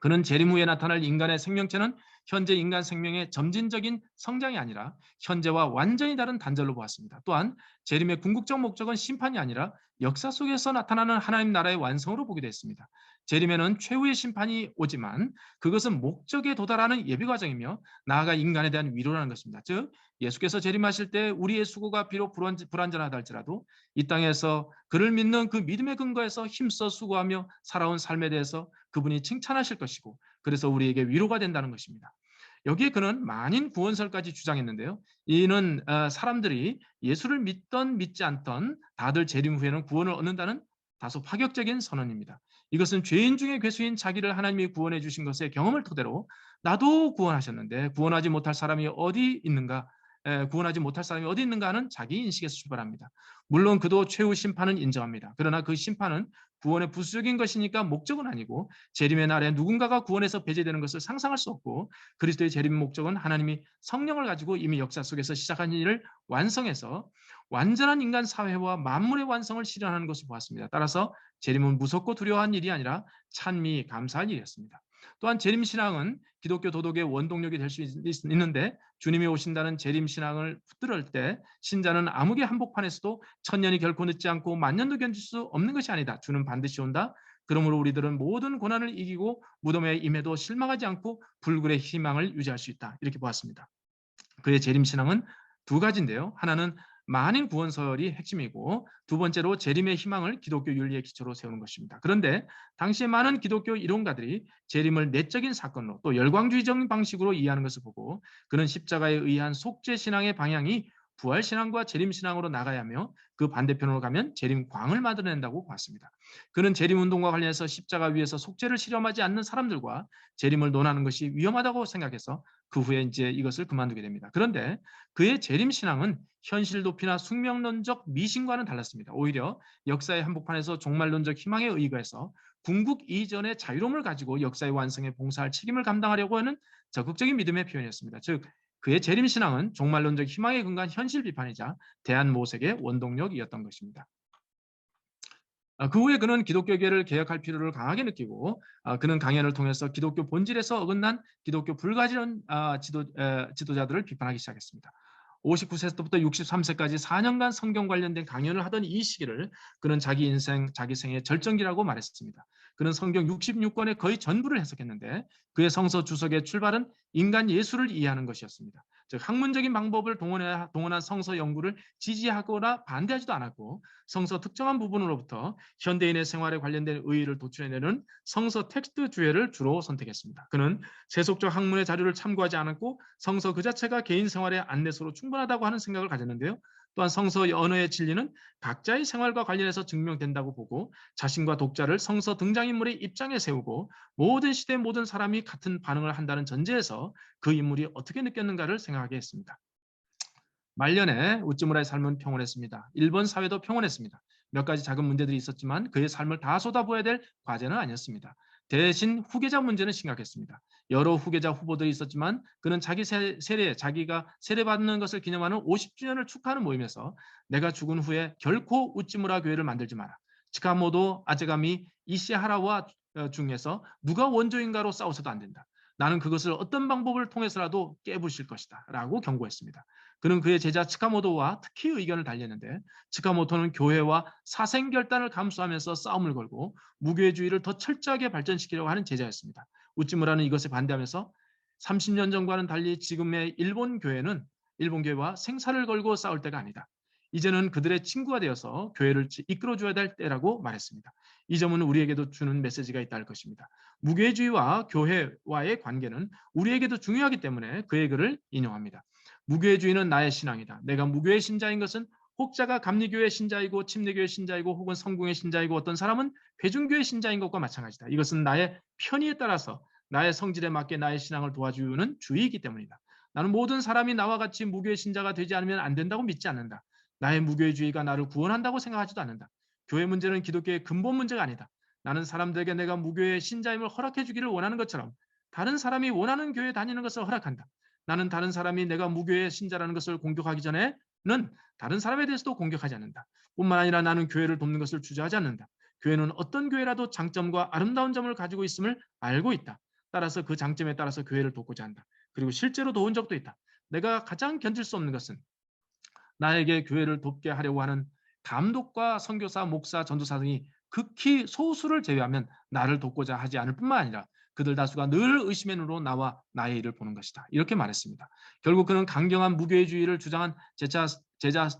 그는 재림 후에 나타날 인간의 생명체는 현재 인간 생명의 점진적인 성장이 아니라 현재와 완전히 다른 단절로 보았습니다. 또한 재림의 궁극적 목적은 심판이 아니라 역사 속에서 나타나는 하나님 나라의 완성으로 보게 됐습니다. 재림에는 최후의 심판이 오지만 그것은 목적에 도달하는 예비 과정이며 나아가 인간에 대한 위로라는 것입니다. 즉 예수께서 재림하실 때 우리의 수고가 비록 불완전하다 할지라도 이 땅에서 그를 믿는 그 믿음의 근거에서 힘써 수고하며 살아온 삶에 대해서 그분이 칭찬하실 것이고 그래서 우리에게 위로가 된다는 것입니다. 여기에 그는 만인 구원설까지 주장했는데요. 이는 사람들이 예수를 믿던 믿지 않던 다들 재림 후에는 구원을 얻는다는 다소 파격적인 선언입니다. 이것은 죄인 중에 괴수인 자기를 하나님이 구원해 주신 것의 경험을 토대로 나도 구원하셨는데 구원하지 못할 사람이 어디 있는가 구원하지 못할 사람이 어디 있는가 하는 자기 인식에서 출발합니다. 물론 그도 최후 심판은 인정합니다. 그러나 그 심판은 구원의 부수적인 것이니까 목적은 아니고 재림의 날에 누군가가 구원해서 배제되는 것을 상상할 수 없고 그리스도의 재림 목적은 하나님이 성령을 가지고 이미 역사 속에서 시작한 일을 완성해서 완전한 인간 사회와 만물의 완성을 실현하는 것을 보았습니다. 따라서 재림은 무섭고 두려워한 일이 아니라 찬미 감사한 일이었습니다. 또한 재림신앙은 기독교 도덕의 원동력이 될 수 있는데 주님이 오신다는 재림신앙을 붙들을 때 신자는 암흑의 한복판에서도 천년이 결코 늦지 않고 만년도 견딜 수 없는 것이 아니다. 주는 반드시 온다. 그러므로 우리들은 모든 고난을 이기고 무덤에 임해도 실망하지 않고 불굴의 희망을 유지할 수 있다. 이렇게 보았습니다. 그의 재림신앙은 두 가지인데요. 하나는 만인 구원설이 핵심이고 두 번째로 재림의 희망을 기독교 윤리의 기초로 세우는 것입니다. 그런데 당시에 많은 기독교 이론가들이 재림을 내적인 사건으로 또 열광주의적인 방식으로 이해하는 것을 보고 그는 십자가에 의한 속죄신앙의 방향이 부활신앙과 재림신앙으로 나가야 하며 그 반대편으로 가면 재림광을 만들어낸다고 봤습니다. 그는 재림운동과 관련해서 십자가 위에서 속죄를 실험하지 않는 사람들과 재림을 논하는 것이 위험하다고 생각해서 그 후에 이제 이것을 그만두게 됩니다. 그런데 그의 재림신앙은 현실 도피나 숙명론적 미신과는 달랐습니다. 오히려 역사의 한복판에서 종말론적 희망에 의거해서 궁극 이전의 자유로움을 가지고 역사의 완성에 봉사할 책임을 감당하려고 하는 적극적인 믿음의 표현이었습니다. 즉 그의 재림신앙은 종말론적 희망에 근거한 현실 비판이자 대한모색의 원동력이었던 것입니다. 그 후에 그는 기독교계를 개혁할 필요를 강하게 느끼고 그는 강연을 통해서 기독교 본질에서 어긋난 기독교 불가지런 지도자들을 비판하기 시작했습니다. 59세부터 63세까지 4년간 성경 관련된 강연을 하던 이 시기를 그는 자기 인생, 자기 생의 절정기라고 말했습니다. 그는 성경 66권의 거의 전부를 해석했는데 그의 성서 주석의 출발은 인간 예수를 이해하는 것이었습니다. 즉 학문적인 방법을 동원한 성서 연구를 지지하거나 반대하지도 않았고 성서 특정한 부분으로부터 현대인의 생활에 관련된 의의를 도출해내는 성서 텍스트 주해를 주로 선택했습니다. 그는 세속적 학문의 자료를 참고하지 않았고 성서 그 자체가 개인 생활의 안내서로 충분하다고 하는 생각을 가졌는데요. 또한 성서 언어의 진리는 각자의 생활과 관련해서 증명된다고 보고 자신과 독자를 성서 등장인물의 입장에 세우고 모든 시대 모든 사람이 같은 반응을 한다는 전제에서 그 인물이 어떻게 느꼈는가를 생각하게 했습니다. 말년에 우찌무라의 삶은 평온했습니다. 일본 사회도 평온했습니다. 몇 가지 작은 문제들이 있었지만 그의 삶을 다 쏟아부어야 될 과제는 아니었습니다. 대신 후계자 문제는 심각했습니다. 여러 후계자 후보들이 있었지만 그는 자기가 세례받는 것을 기념하는 50주년을 축하하는 모임에서 내가 죽은 후에 결코 우찌무라 교회를 만들지 마라. 치카모도 아제가미 이시하라와 중에서 누가 원조인가로 싸워서도 안 된다. 나는 그것을 어떤 방법을 통해서라도 깨부실 것이다. 라고 경고했습니다. 그는 그의 제자 치카모토와 특히 의견을 달리했는데 치카모토는 교회와 사생결단을 감수하면서 싸움을 걸고 무교회주의를 더 철저하게 발전시키려고 하는 제자였습니다. 우찌무라는 이것에 반대하면서 30년 전과는 달리 지금의 일본 교회와 생사를 걸고 싸울 때가 아니다. 이제는 그들의 친구가 되어서 교회를 이끌어줘야 될 때라고 말했습니다. 이 점은 우리에게도 주는 메시지가 있다 할 것입니다. 무교회주의와 교회와의 관계는 우리에게도 중요하기 때문에 그의 글을 인용합니다. 무교회주의는 나의 신앙이다. 내가 무교회 신자인 것은 혹자가 감리교회 신자이고 침례교회 신자이고 혹은 성공회 신자이고 어떤 사람은 회중교회 신자인 것과 마찬가지다. 이것은 나의 편의에 따라서 나의 성질에 맞게 나의 신앙을 도와주는 주의이기 때문이다. 나는 모든 사람이 나와 같이 무교회 신자가 되지 않으면 안 된다고 믿지 않는다. 나의 무교회주의가 나를 구원한다고 생각하지도 않는다. 교회 문제는 기독교의 근본 문제가 아니다. 나는 사람들에게 내가 무교회 신자임을 허락해 주기를 원하는 것처럼 다른 사람이 원하는 교회 다니는 것을 허락한다. 나는 다른 사람이 내가 무교회 신자라는 것을 공격하기 전에는 다른 사람에 대해서도 공격하지 않는다. 뿐만 아니라 나는 교회를 돕는 것을 주저하지 않는다. 교회는 어떤 교회라도 장점과 아름다운 점을 가지고 있음을 알고 있다. 따라서 그 장점에 따라서 교회를 돕고자 한다. 그리고 실제로 도운 적도 있다. 내가 가장 견딜 수 없는 것은 나에게 교회를 돕게 하려고 하는 감독과 선교사, 목사, 전도사 등이 극히 소수를 제외하면 나를 돕고자 하지 않을 뿐만 아니라 그들 다수가 늘 의심의 눈으로 나와 나의 일을 보는 것이다. 이렇게 말했습니다. 결국 그는 강경한 무교회주의를 주장한 제자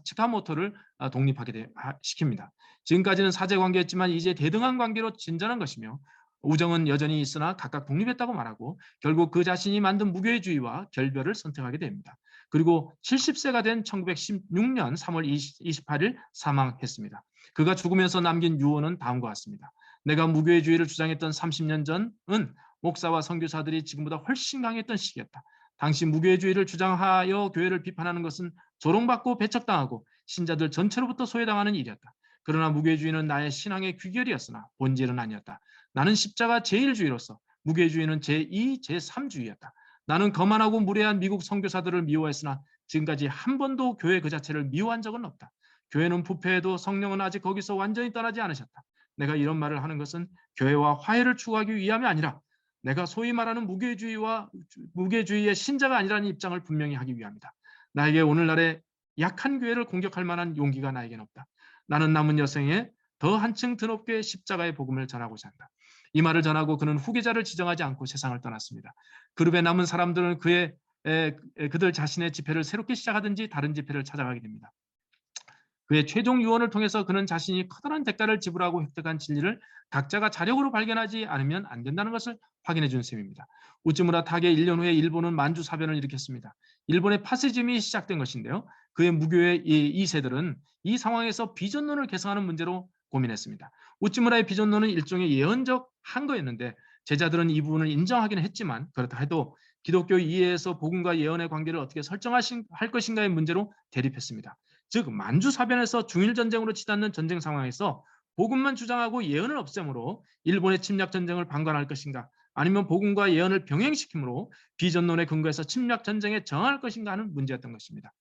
치카모토를 독립하게 시킵니다. 지금까지는 사제관계였지만 이제 대등한 관계로 진전한 것이며 우정은 여전히 있으나 각각 독립했다고 말하고 결국 그 자신이 만든 무교회주의와 결별을 선택하게 됩니다. 그리고 70세가 된 1916년 3월 28일 사망했습니다. 그가 죽으면서 남긴 유언은 다음과 같습니다. 내가 무교회주의를 주장했던 30년 전은 목사와 선교사들이 지금보다 훨씬 강했던 시기였다. 당시 무교회주의를 주장하여 교회를 비판하는 것은 조롱받고 배척당하고 신자들 전체로부터 소외당하는 일이었다. 그러나 무교회주의는 나의 신앙의 귀결이었으나 본질은 아니었다. 나는 십자가 제1주의로서 무교회주의는 제2, 제3주의였다. 나는 거만하고 무례한 미국 선교사들을 미워했으나 지금까지 한 번도 교회 그 자체를 미워한 적은 없다. 교회는 부패해도 성령은 아직 거기서 완전히 떠나지 않으셨다. 내가 이런 말을 하는 것은 교회와 화해를 추구하기 위함이 아니라 내가 소위 말하는 무교회주의의 신자가 아니라는 입장을 분명히 하기 위함이다. 나에게 오늘날의 약한 교회를 공격할 만한 용기가 나에게는 없다. 나는 남은 여생에 더 한층 드높게 십자가의 복음을 전하고자 한다. 이 말을 전하고 그는 후계자를 지정하지 않고 세상을 떠났습니다. 그룹에 남은 사람들은 그들 자신의 집회를 새롭게 시작하든지 다른 집회를 찾아가게 됩니다. 그의 최종 유언을 통해서 그는 자신이 커다란 대가를 지불하고 획득한 진리를 각자가 자력으로 발견하지 않으면 안 된다는 것을 확인해 준 셈입니다. 우찌무라 타계 1년 후에 일본은 만주 사변을 일으켰습니다. 일본의 파시즘이 시작된 것인데요. 그의 무교의 2세들은 이 상황에서 비전론을 개성하는 문제로 고민했습니다. 우찌무라의 비전론은 일종의 예언적 한거였는데 제자들은 이 부분을 인정하기는 했지만 그렇다 해도 기독교 이해에서 복음과 예언의 관계를 어떻게 설정할 것인가의 문제로 대립했습니다. 즉 만주 사변에서 중일 전쟁으로 치닫는 전쟁 상황에서 복음만 주장하고 예언을 없애므로 일본의 침략 전쟁을 방관할 것인가 아니면 복음과 예언을 병행시키므로 비전론의 근거에서 침략 전쟁에 저항할 것인가 하는 문제였던 것입니다.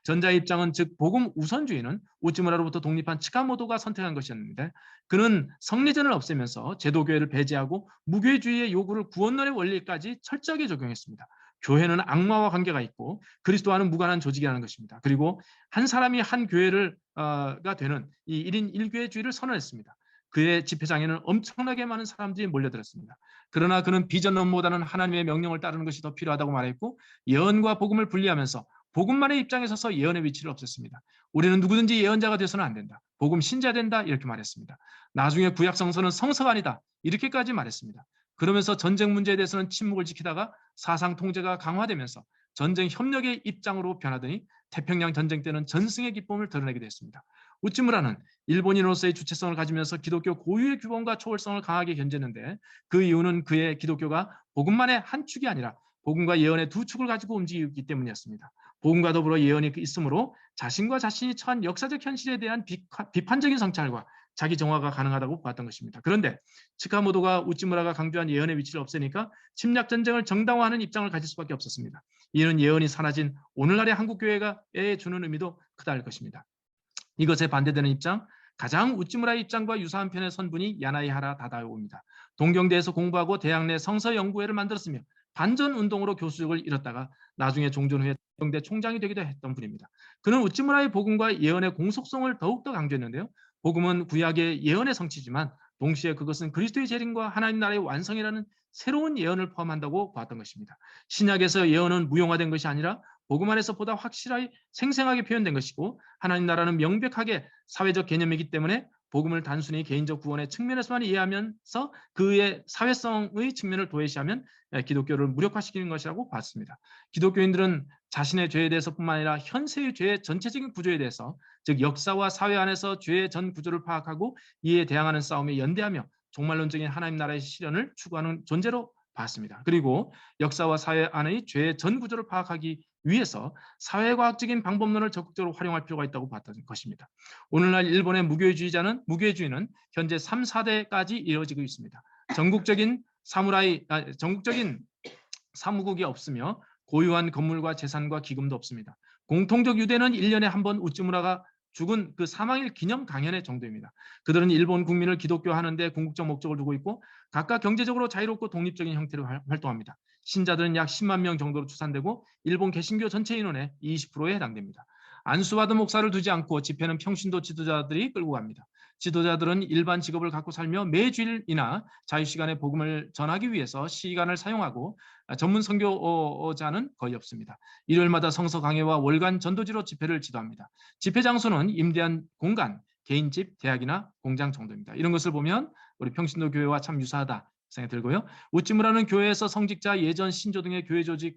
전자의 입장은 즉 복음 우선주의는 우찌무라로부터 독립한 치카모토가 선택한 것이었는데 그는 성리전을 없애면서 제도교회를 배제하고 무교회주의의 요구를 구원론의 원리까지 철저하게 적용했습니다. 교회는 악마와 관계가 있고 그리스도와는 무관한 조직이라는 것입니다. 그리고 한 사람이 한 교회가 되는 이 1인 1교회주의를 선언했습니다. 그의 집회장에는 엄청나게 많은 사람들이 몰려들었습니다. 그러나 그는 비전론보다는 하나님의 명령을 따르는 것이 더 필요하다고 말했고 예언과 복음을 분리하면서 복음만의 입장에 서서 예언의 위치를 없앴습니다. 우리는 누구든지 예언자가 돼서는 안 된다. 복음 신자 된다 이렇게 말했습니다. 나중에 구약 성서는 성서가 아니다 이렇게까지 말했습니다. 그러면서 전쟁 문제에 대해서는 침묵을 지키다가 사상 통제가 강화되면서 전쟁 협력의 입장으로 변하더니 태평양 전쟁 때는 전승의 기쁨을 드러내게 됐습니다. 우찌무라는 일본인으로서의 주체성을 가지면서 기독교 고유의 규범과 초월성을 강하게 견제했는데 그 이유는 그의 기독교가 복음만의 한 축이 아니라 복음과 예언의 두 축을 가지고 움직이기 때문이었습니다. 복음과 더불어 예언이 있으므로 자신과 자신이 처한 역사적 현실에 대한 비판적인 성찰과 자기 정화가 가능하다고 보았던 것입니다. 그런데 치카모토가 우찌무라가 강조한 예언의 위치를 없애니까 침략 전쟁을 정당화하는 입장을 가질 수밖에 없었습니다. 이는 예언이 사라진 오늘날의 한국 교회에 주는 의미도 크다 할 것입니다. 이것에 반대되는 입장, 가장 우찌무라의 입장과 유사한 편의 선분이 야나이하라 다다오입니다. 동경대에서 공부하고 대학 내 성서연구회를 만들었으며 반전운동으로 교수직을 잃었다가 나중에 종전 후에 동경대 총장이 되기도 했던 분입니다. 그는 우찌무라의 복음과 예언의 공속성을 더욱더 강조했는데요. 복음은 구약의 예언의 성취지만 동시에 그것은 그리스도의 재림과 하나님 나라의 완성이라는 새로운 예언을 포함한다고 보았던 것입니다. 신약에서 예언은 무용화된 것이 아니라 복음 안에서 보다 확실하게 생생하게 표현된 것이고 하나님 나라는 명백하게 사회적 개념이기 때문에 복음을 단순히 개인적 구원의 측면에서만 이해하면서 그의 사회성의 측면을 도외시하면 기독교를 무력화시키는 것이라고 봤습니다. 기독교인들은 자신의 죄에 대해서뿐만 아니라 현세의 죄의 전체적인 구조에 대해서 즉 역사와 사회 안에서 죄의 전 구조를 파악하고 이에 대항하는 싸움에 연대하며 종말론적인 하나님 나라의 실현을 추구하는 존재로 봤습니다. 그리고 역사와 사회 안의 죄의 전 구조를 파악하기 위해서 사회과학적인 방법론을 적극적으로 활용할 필요가 있다고 봤던 것입니다. 오늘날 일본의 무교회주의는 현재 3, 4대까지 이어지고 있습니다. 전국적인 사무국이 없으며 고유한 건물과 재산과 기금도 없습니다. 공통적 유대는 1년에 한 번 우찌무라가 죽은 그 사망일 기념 강연의 정도입니다. 그들은 일본 국민을 기독교화하는 데 궁극적 목적을 두고 있고 각각 경제적으로 자유롭고 독립적인 형태로 활동합니다. 신자들은 약 10만 명 정도로 추산되고 일본 개신교 전체 인원의 20%에 해당됩니다. 안수받은 목사를 두지 않고 집회는 평신도 지도자들이 끌고 갑니다. 지도자들은 일반 직업을 갖고 살며 매주일이나 자유시간에 복음을 전하기 위해서 시간을 사용하고 전문 선교자는 거의 없습니다. 일요일마다 성서 강해와 월간 전도지로 집회를 지도합니다. 집회 장소는 임대한 공간, 개인집, 대학이나 공장 정도입니다. 이런 것을 보면 우리 평신도 교회와 참 유사하다 생각이 들고요. 우찌무라는 교회에서 성직자, 예전 신조 등의 교회 조직에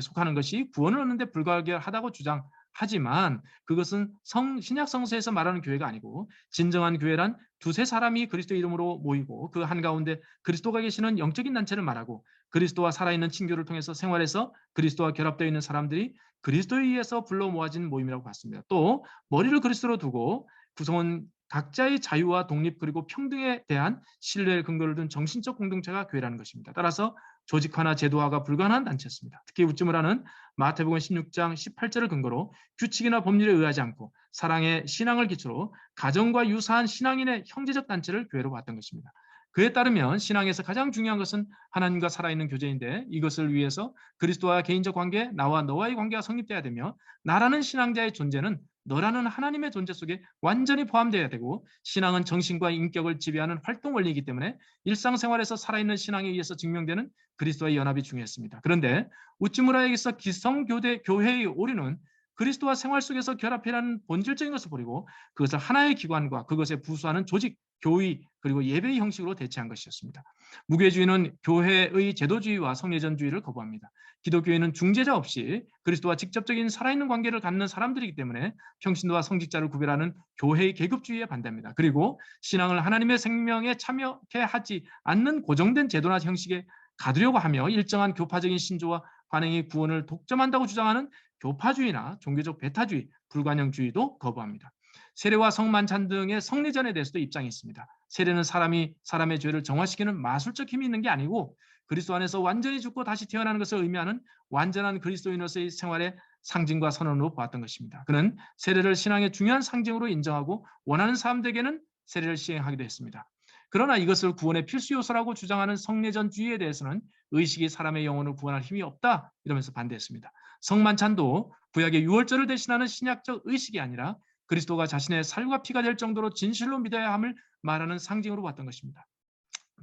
속하는 것이 구원을 얻는 데 불가하다고 주장하지만 그것은 신약 성서에서 말하는 교회가 아니고 진정한 교회란 두세 사람이 그리스도 이름으로 모이고 그 한가운데 그리스도가 계시는 영적인 단체를 말하고 그리스도와 살아있는 친교를 통해서 생활해서 그리스도와 결합되어 있는 사람들이 그리스도에 의해서 불러 모아진 모임이라고 봤습니다. 또 머리를 그리스도로 두고 구성원 각자의 자유와 독립 그리고 평등에 대한 신뢰의 근거를 둔 정신적 공동체가 교회라는 것입니다. 따라서 조직화나 제도화가 불가능한 단체였습니다. 특히 우찌무라는 마태복음 16장 18절을 근거로 규칙이나 법률에 의하지 않고 사랑의 신앙을 기초로 가정과 유사한 신앙인의 형제적 단체를 교회로 봤던 것입니다. 그에 따르면 신앙에서 가장 중요한 것은 하나님과 살아있는 교제인데 이것을 위해서 그리스도와 개인적 관계, 나와 너와의 관계가 성립돼야 되며 나라는 신앙자의 존재는 너라는 하나님의 존재 속에 완전히 포함되어야 되고 신앙은 정신과 인격을 지배하는 활동 원리이기 때문에 일상생활에서 살아있는 신앙에 의해서 증명되는 그리스도와의 연합이 중요했습니다. 그런데 우찌무라에게서 교회의 오류는 그리스도와 생활 속에서 결합이라는 본질적인 것을 버리고 그것을 하나의 기관과 그것에 부수하는 조직, 교의 그리고 예배의 형식으로 대체한 것이었습니다. 무교회주의는 교회의 제도주의와 성례전주의를 거부합니다. 기독교인은 중재자 없이 그리스도와 직접적인 살아있는 관계를 갖는 사람들이기 때문에 평신도와 성직자를 구별하는 교회의 계급주의에 반대합니다. 그리고 신앙을 하나님의 생명에 참여케 하지 않는 고정된 제도나 형식에 가두려고 하며 일정한 교파적인 신조와 관행의 구원을 독점한다고 주장하는 교파주의나 종교적 배타주의, 불관용주의도 거부합니다. 세례와 성만찬 등의 성례전에 대해서도 입장이 있습니다. 세례는 사람의 죄를 정화시키는 마술적 힘이 있는 게 아니고 그리스도 안에서 완전히 죽고 다시 태어나는 것을 의미하는 완전한 그리스도인으로서의 생활의 상징과 선언으로 보았던 것입니다. 그는 세례를 신앙의 중요한 상징으로 인정하고 원하는 사람들에게는 세례를 시행하기도 했습니다. 그러나 이것을 구원의 필수 요소라고 주장하는 성례전주의에 대해서는 의식이 사람의 영혼을 구원할 힘이 없다 이러면서 반대했습니다. 성만찬도 구약의 유월절을 대신하는 신약적 의식이 아니라 그리스도가 자신의 살과 피가 될 정도로 진실로 믿어야 함을 말하는 상징으로 봤던 것입니다.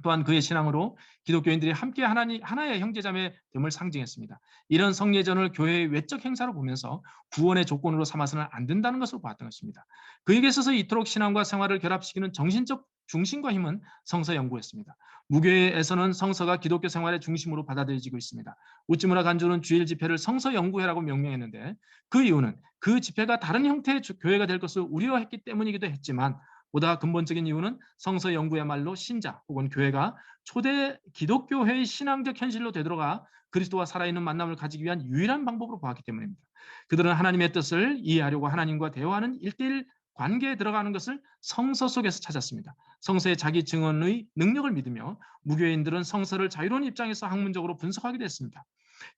또한 그의 신앙으로 기독교인들이 함께 하나의 형제자매 됨을 상징했습니다. 이런 성례전을 교회의 외적 행사로 보면서 구원의 조건으로 삼아서는 안 된다는 것으로 봤던 것입니다. 그에게 있어서 이토록 신앙과 생활을 결합시키는 정신적 중심과 힘은 성서 연구였습니다. 무교회에서는 성서가 기독교 생활의 중심으로 받아들여지고 있습니다. 우찌무라 간주는 주일 집회를 성서 연구회라고 명명했는데 그 이유는 그 집회가 다른 형태의 교회가 될 것을 우려했기 때문이기도 했지만 보다 근본적인 이유는 성서 연구야말로 신자 혹은 교회가 초대 기독교회의 신앙적 현실로 되돌아가 그리스도와 살아있는 만남을 가지기 위한 유일한 방법으로 보았기 때문입니다. 그들은 하나님의 뜻을 이해하려고 하나님과 대화하는 1:1 관계에 들어가는 것을 성서 속에서 찾았습니다. 성서의 자기 증언의 능력을 믿으며 무교인들은 성서를 자유로운 입장에서 학문적으로 분석하기도 했습니다.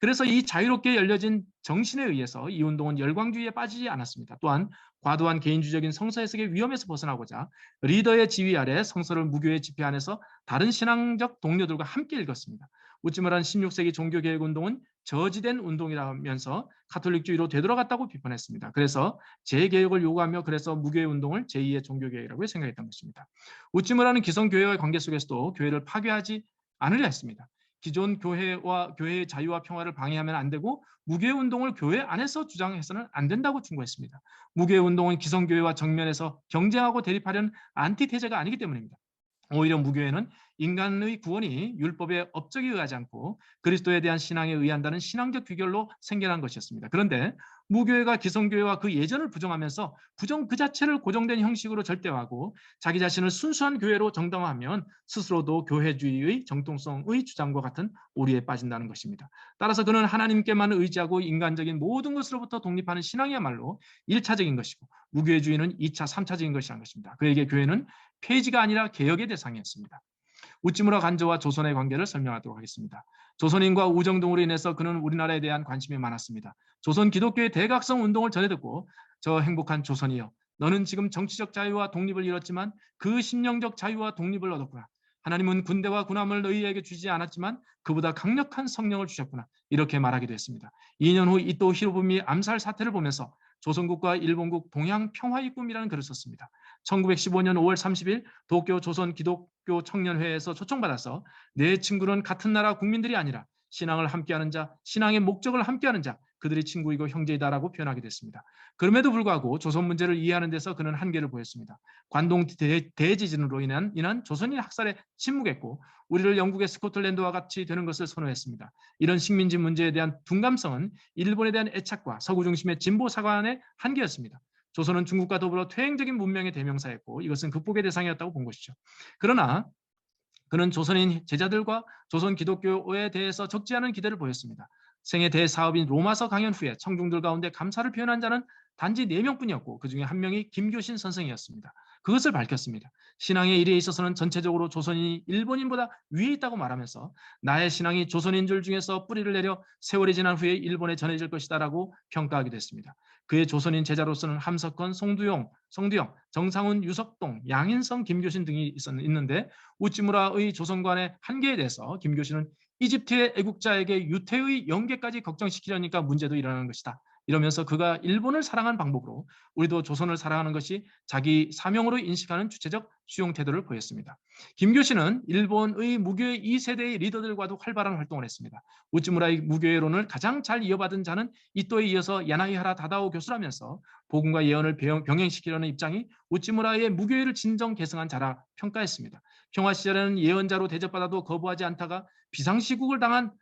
그래서 이 자유롭게 열려진 정신에 의해서 이 운동은 열광주의에 빠지지 않았습니다. 또한 과도한 개인주의적인 성서 해석의 위험에서 벗어나고자 리더의 지휘 아래 성서를 무교의 집회 안에서 다른 신앙적 동료들과 함께 읽었습니다. 우찌무라는 16세기 종교개혁운동은 저지된 운동이라면서 카톨릭주의로 되돌아갔다고 비판했습니다. 그래서 재개혁을 요구하며 그래서 무교의 운동을 제2의 종교개혁이라고 생각했던 것입니다. 우찌무라는 기성교회와의 관계 속에서도 교회를 파괴하지 않으려 했습니다. 기존 교회의 자유와 평화를 방해하면 안 되고 무교회 운동을 교회 안에서 주장해서는 안 된다고 충고했습니다. 무교회 운동은 기성교회와 정면에서 경쟁하고 대립하려는 안티테제가 아니기 때문입니다. 오히려 무교회는 인간의 구원이 율법의 업적에 의하지 않고 그리스도에 대한 신앙에 의한다는 신앙적 귀결로 생겨난 것이었습니다. 그런데 무교회가 기성교회와 그 예전을 부정하면서 부정 그 자체를 고정된 형식으로 절대화하고 자기 자신을 순수한 교회로 정당화하면 스스로도 교회주의의 정통성의 주장과 같은 오류에 빠진다는 것입니다. 따라서 그는 하나님께만 의지하고 인간적인 모든 것으로부터 독립하는 신앙이야말로 1차적인 것이고 무교회주의는 2차, 3차적인 것이라는 것입니다. 그에게 교회는 폐지가 아니라 개혁의 대상이었습니다. 우찌무라 간조와 조선의 관계를 설명하도록 하겠습니다. 조선인과 우정동으로 인해서 그는 우리나라에 대한 관심이 많았습니다. 조선 기독교의 대각성 운동을 전해 듣고 저 행복한 조선이여 너는 지금 정치적 자유와 독립을 잃었지만 그 심령적 자유와 독립을 얻었구나. 하나님은 군대와 군함을 너희에게 주지 않았지만 그보다 강력한 성령을 주셨구나. 이렇게 말하기도 했습니다. 2년 후 이토 히로부미 암살 사태를 보면서 조선국과 일본국 동양 평화의 꿈이라는 글을 썼습니다. 1915년 5월 30일 도쿄 조선 기독교 청년회에서 초청받아서 내 친구는 같은 나라 국민들이 아니라 신앙을 함께하는 자, 신앙의 목적을 함께하는 자, 그들의 친구이고 형제이다라고 표현하게 됐습니다. 그럼에도 불구하고 조선 문제를 이해하는 데서 그는 한계를 보였습니다. 관동 대지진으로 인한 조선인 학살에 침묵했고 우리를 영국의 스코틀랜드와 같이 되는 것을 선호했습니다. 이런 식민지 문제에 대한 둔감성은 일본에 대한 애착과 서구 중심의 진보 사관의 한계였습니다. 조선은 중국과 더불어 퇴행적인 문명의 대명사였고 이것은 극복의 대상이었다고 본 것이죠. 그러나 그는 조선인 제자들과 조선 기독교에 대해서 적지 않은 기대를 보였습니다. 생애 대사업인 로마서 강연 후에 청중들 가운데 감사를 표현한 자는 단지 4명뿐이었고 그중에 한 명이 김교신 선생이었습니다. 그것을 밝혔습니다. 신앙의 일에 있어서는 전체적으로 조선인이 일본인보다 위에 있다고 말하면서 나의 신앙이 조선인들 중에서 뿌리를 내려 세월이 지난 후에 일본에 전해질 것이다라고 평가하기도 했습니다. 그의 조선인 제자로서는 함석헌, 송두영, 정상훈, 유석동, 양인성, 김교신 등이 있는데 우찌무라의 조선관의 한계에 대해서 김교신은 이집트의 애국자에게 유태의 연계까지 걱정시키려니까 문제도 일어나는 것이다. 이러면서 그가 일본을 사랑하는 방법으로 우리도 조선을 사랑하는 것이 자기 사명으로 인식하는 주체적 수용 태도를 보였습니다. 김교신은 일본의 무교의 2세대의 리더들과도 활발한 활동을 했습니다. 우찌무라의 무교회론을 가장 잘 이어받은 자는 이토에 이어서 야나이하라 다다오 교수라면서 복음과 예언을 병행시키려는 입장이 우찌무라의 무교회를 진정 계승한 자라 평가했습니다. 평화 시절에는 예언자로 대접받아도 거부하지 않다가 비상시국을 당한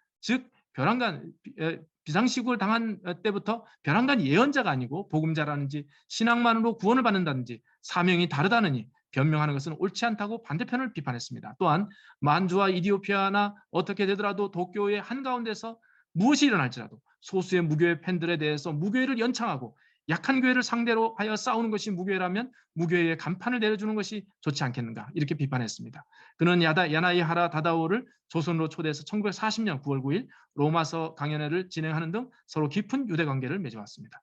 때부터 벼랑간 예언자가 아니고 복음자라는지 신앙만으로 구원을 받는다든지 사명이 다르다느니 변명하는 것은 옳지 않다고 반대편을 비판했습니다. 또한 만주와 이디오피아나 어떻게 되더라도 도쿄의 한가운데서 무엇이 일어날지라도 소수의 무교회 팬들에 대해서 무교회를 연창하고 약한 교회를 상대로 하여 싸우는 것이 무교회라면 무교회에 간판을 내려주는 것이 좋지 않겠는가 이렇게 비판했습니다. 그는 야나이하라 다다오를 조선으로 초대해서 1940년 9월 9일 로마서 강연회를 진행하는 등 서로 깊은 유대 관계를 맺어왔습니다.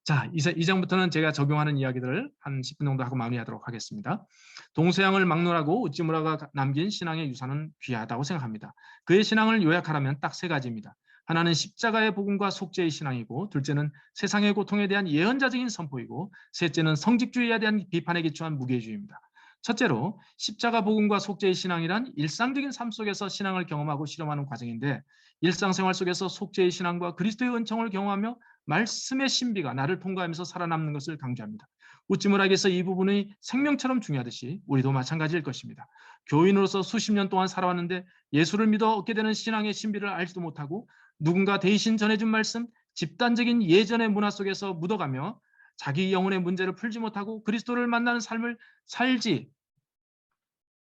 자, 이제부터는 제가 적용하는 이야기들을 한 10분 정도 하고 마무리하도록 하겠습니다. 동서양을 막론하고 우찌무라가 남긴 신앙의 유산은 귀하다고 생각합니다. 그의 신앙을 요약하라면 딱 세 가지입니다. 하나는 십자가의 복음과 속죄의 신앙이고, 둘째는 세상의 고통에 대한 예언자적인 선포이고, 셋째는 성직주의에 대한 비판에 기초한 무게주의입니다. 첫째로 십자가 복음과 속죄의 신앙이란 일상적인 삶 속에서 신앙을 경험하고 실험하는 과정인데, 일상생활 속에서 속죄의 신앙과 그리스도의 은총을 경험하며 말씀의 신비가 나를 통과하면서 살아남는 것을 강조합니다. 우찌무라에게서 이 부분이 생명처럼 중요하듯이 우리도 마찬가지일 것입니다. 교인으로서 수십 년 동안 살아왔는데 예수를 믿어 얻게 되는 신앙의 신비를 알지도 못하고 누군가 대신 전해준 말씀, 집단적인 예전의 문화 속에서 묻어가며 자기 영혼의 문제를 풀지 못하고 그리스도를 만나는 삶을 살지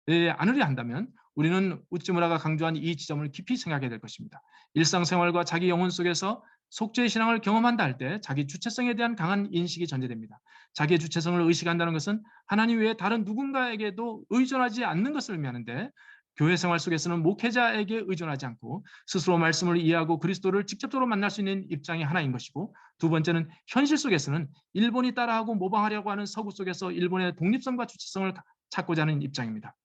않으려 한다면 우리는 우찌무라가 강조한 이 지점을 깊이 생각해야 될 것입니다. 일상생활과 자기 영혼 속에서 속죄의 신앙을 경험한다 할 때 자기 주체성에 대한 강한 인식이 전제됩니다. 자기의 주체성을 의식한다는 것은 하나님 외에 다른 누군가에게도 의존하지 않는 것을 의미하는데 교회 생활 속에서는 목회자에게 의존하지 않고 스스로 말씀을 이해하고 그리스도를 직접적으로 만날 수 있는 입장이 하나인 것이고, 두 번째는 현실 속에서는 일본이 따라하고 모방하려고 하는 서구 속에서 일본의 독립성과 주체성을 찾고자 하는 입장입니다.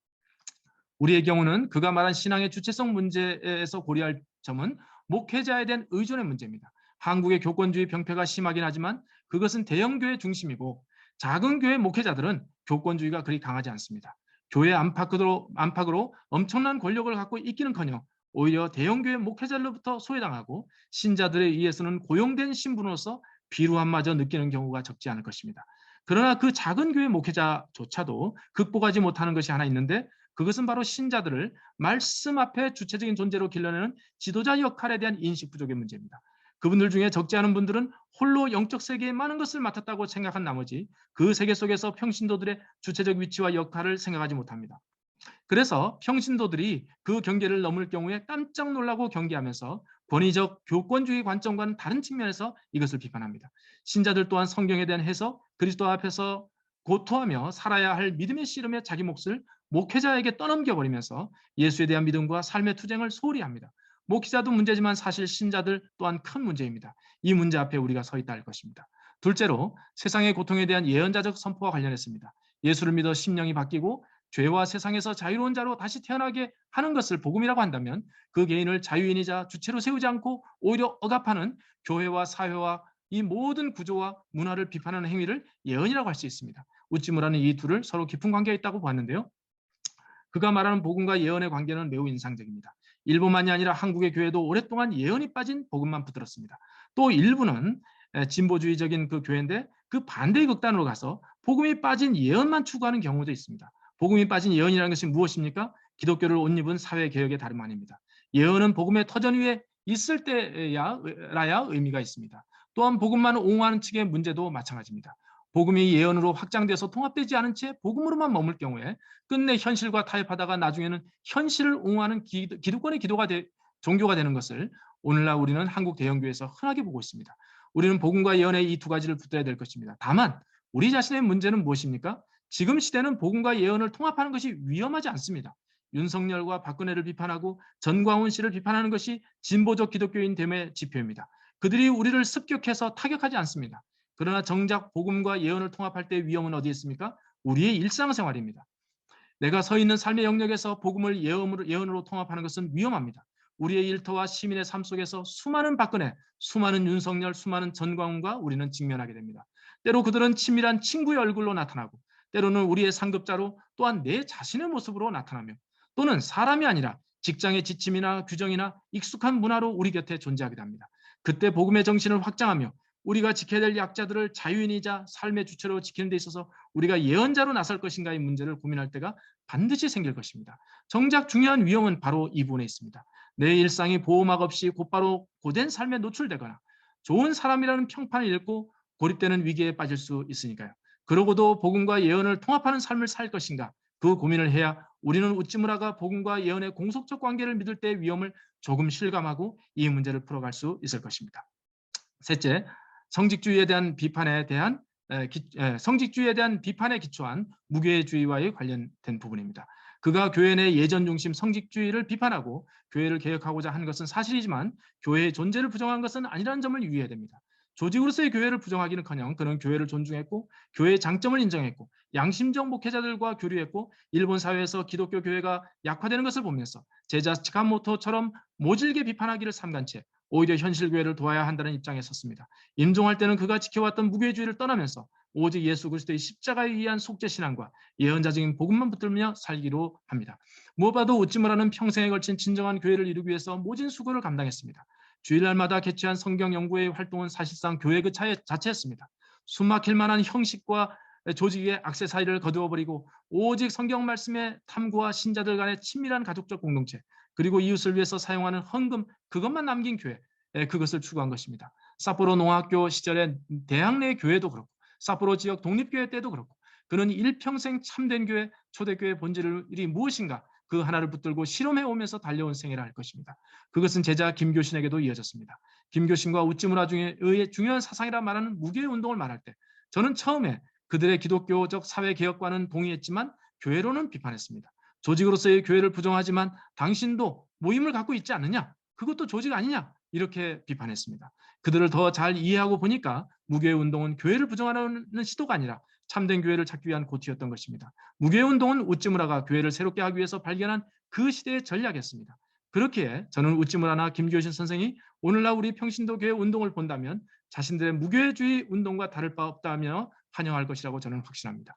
우리의 경우는 그가 말한 신앙의 주체성 문제에서 고려할 점은 목회자에 대한 의존의 문제입니다. 한국의 교권주의 병폐가 심하긴 하지만 그것은 대형교회 중심이고 작은 교회 목회자들은 교권주의가 그리 강하지 않습니다. 교회 안팎으로 엄청난 권력을 갖고 있기는커녕 오히려 대형교회 목회자로부터 소외당하고 신자들에 의해서는 고용된 신분으로서 비루함마저 느끼는 경우가 적지 않을 것입니다. 그러나 그 작은 교회 목회자조차도 극복하지 못하는 것이 하나 있는데, 그것은 바로 신자들을 말씀 앞에 주체적인 존재로 길러내는 지도자 역할에 대한 인식 부족의 문제입니다. 그분들 중에 적지 않은 분들은 홀로 영적 세계에 많은 것을 맡았다고 생각한 나머지 그 세계 속에서 평신도들의 주체적 위치와 역할을 생각하지 못합니다. 그래서 평신도들이 그 경계를 넘을 경우에 깜짝 놀라고 경계하면서 권위적 교권주의 관점과는 다른 측면에서 이것을 비판합니다. 신자들 또한 성경에 대한 해석, 그리스도 앞에서 고토하며 살아야 할 믿음의 씨름에 자기 몫을 목회자에게 떠넘겨버리면서 예수에 대한 믿음과 삶의 투쟁을 소홀히 합니다. 목회자도 문제지만 사실 신자들 또한 큰 문제입니다. 이 문제 앞에 우리가 서 있다 할 것입니다. 둘째로 세상의 고통에 대한 예언자적 선포와 관련했습니다. 예수를 믿어 심령이 바뀌고 죄와 세상에서 자유로운 자로 다시 태어나게 하는 것을 복음이라고 한다면 그 개인을 자유인이자 주체로 세우지 않고 오히려 억압하는 교회와 사회와 이 모든 구조와 문화를 비판하는 행위를 예언이라고 할 수 있습니다. 우찌무라는 이 둘을 서로 깊은 관계가 있다고 보았는데요. 그가 말하는 복음과 예언의 관계는 매우 인상적입니다. 일부만이 아니라 한국의 교회도 오랫동안 예언이 빠진 복음만 붙들었습니다. 또 일부는 진보주의적인 그 교회인데 그 반대의 극단으로 가서 복음이 빠진 예언만 추구하는 경우도 있습니다. 복음이 빠진 예언이라는 것이 무엇입니까? 기독교를 옷 입은 사회개혁의 다름 아닙니다. 예언은 복음의 터전 위에 있을 때라야 의미가 있습니다. 또한 복음만 옹호하는 측의 문제도 마찬가지입니다. 복음이 예언으로 확장돼서 통합되지 않은 채 복음으로만 머물 경우에 끝내 현실과 타협하다가 나중에는 현실을 옹호하는 기득권의 종교가 되는 것을 오늘날 우리는 한국 대형교회에서 흔하게 보고 있습니다. 우리는 복음과 예언의 이 두 가지를 붙들어야 될 것입니다. 다만 우리 자신의 문제는 무엇입니까? 지금 시대는 복음과 예언을 통합하는 것이 위험하지 않습니다. 윤석열과 박근혜를 비판하고 전광훈 씨를 비판하는 것이 진보적 기독교인 됨의 지표입니다. 그들이 우리를 습격해서 타격하지 않습니다. 그러나 정작 복음과 예언을 통합할 때 위험은 어디에 있습니까? 우리의 일상생활입니다. 내가 서 있는 삶의 영역에서 복음을 예언으로 통합하는 것은 위험합니다. 우리의 일터와 시민의 삶 속에서 수많은 박근혜, 수많은 윤석열, 수많은 전광훈과 우리는 직면하게 됩니다. 때로 그들은 친밀한 친구의 얼굴로 나타나고 때로는 우리의 상급자로 또한 내 자신의 모습으로 나타나며 또는 사람이 아니라 직장의 지침이나 규정이나 익숙한 문화로 우리 곁에 존재하게 됩니다. 그때 복음의 정신을 확장하며 우리가 지켜야 될 약자들을 자유인이자 삶의 주체로 지키는 데 있어서 우리가 예언자로 나설 것인가의 문제를 고민할 때가 반드시 생길 것입니다. 정작 중요한 위험은 바로 이 부분에 있습니다. 내 일상이 보호막 없이 곧바로 고된 삶에 노출되거나 좋은 사람이라는 평판을 잃고 고립되는 위기에 빠질 수 있으니까요. 그러고도 복음과 예언을 통합하는 삶을 살 것인가, 그 고민을 해야 우리는 우찌무라가 복음과 예언의 공속적 관계를 믿을 때의 위험을 조금 실감하고 이 문제를 풀어갈 수 있을 것입니다. 셋째, 성직주의에 대한 성직주의에 대한 비판에 기초한 무교회주의와의 관련된 부분입니다. 그가 교회 내 예전 중심 성직주의를 비판하고 교회를 개혁하고자 한 것은 사실이지만 교회의 존재를 부정한 것은 아니라는 점을 유의해야 됩니다. 조직으로서의 교회를 부정하기는커녕 그는 교회를 존중했고 교회의 장점을 인정했고 양심적 목회자들과 교류했고 일본 사회에서 기독교 교회가 약화되는 것을 보면서 제자 치카모토처럼 모질게 비판하기를 삼간 채 오히려 현실 교회를 도와야 한다는 입장에 섰습니다. 임종할 때는 그가 지켜왔던 무교회주의를 떠나면서 오직 예수 그리스도의 십자가에 의한 속죄 신앙과 예언자적인 복음만 붙들며 살기로 합니다. 무엇보다도 우찌무라는 평생에 걸친 진정한 교회를 이루기 위해서 모진 수고를 감당했습니다. 주일날마다 개최한 성경 연구회의 활동은 사실상 교회 그 자체였습니다. 숨막힐 만한 형식과 조직의 액세서리를 거두어버리고 오직 성경 말씀의 탐구와 신자들 간의 친밀한 가족적 공동체 그리고 이웃을 위해서 사용하는 헌금 그것만 남긴 교회 그것을 추구한 것입니다. 삿포로 농학교 시절에 대학 내 교회도 그렇고 삿포로 지역 독립교회 때도 그렇고 그는 일평생 참된 교회 초대교회 본질이 무엇인가 그 하나를 붙들고 실험해 오면서 달려온 생애를 할 것입니다. 그것은 제자 김교신에게도 이어졌습니다. 김교신과 우찌무라 의의 중요한 사상이라 말하는 무교회 운동을 말할 때 저는 처음에 그들의 기독교적 사회개혁과는 동의했지만 교회로는 비판했습니다. 조직으로서의 교회를 부정하지만 당신도 모임을 갖고 있지 않느냐? 그것도 조직 아니냐? 이렇게 비판했습니다. 그들을 더 잘 이해하고 보니까 무교회 운동은 교회를 부정하는 시도가 아니라 참된 교회를 찾기 위한 고티였던 것입니다. 무교회 운동은 우찌무라가 교회를 새롭게 하기 위해서 발견한 그 시대의 전략이었습니다. 그렇기에 저는 우찌무라나 김교신 선생이 오늘날 우리 평신도 교회 운동을 본다면 자신들의 무교회주의 운동과 다를 바 없다며 환영할 것이라고 저는 확신합니다.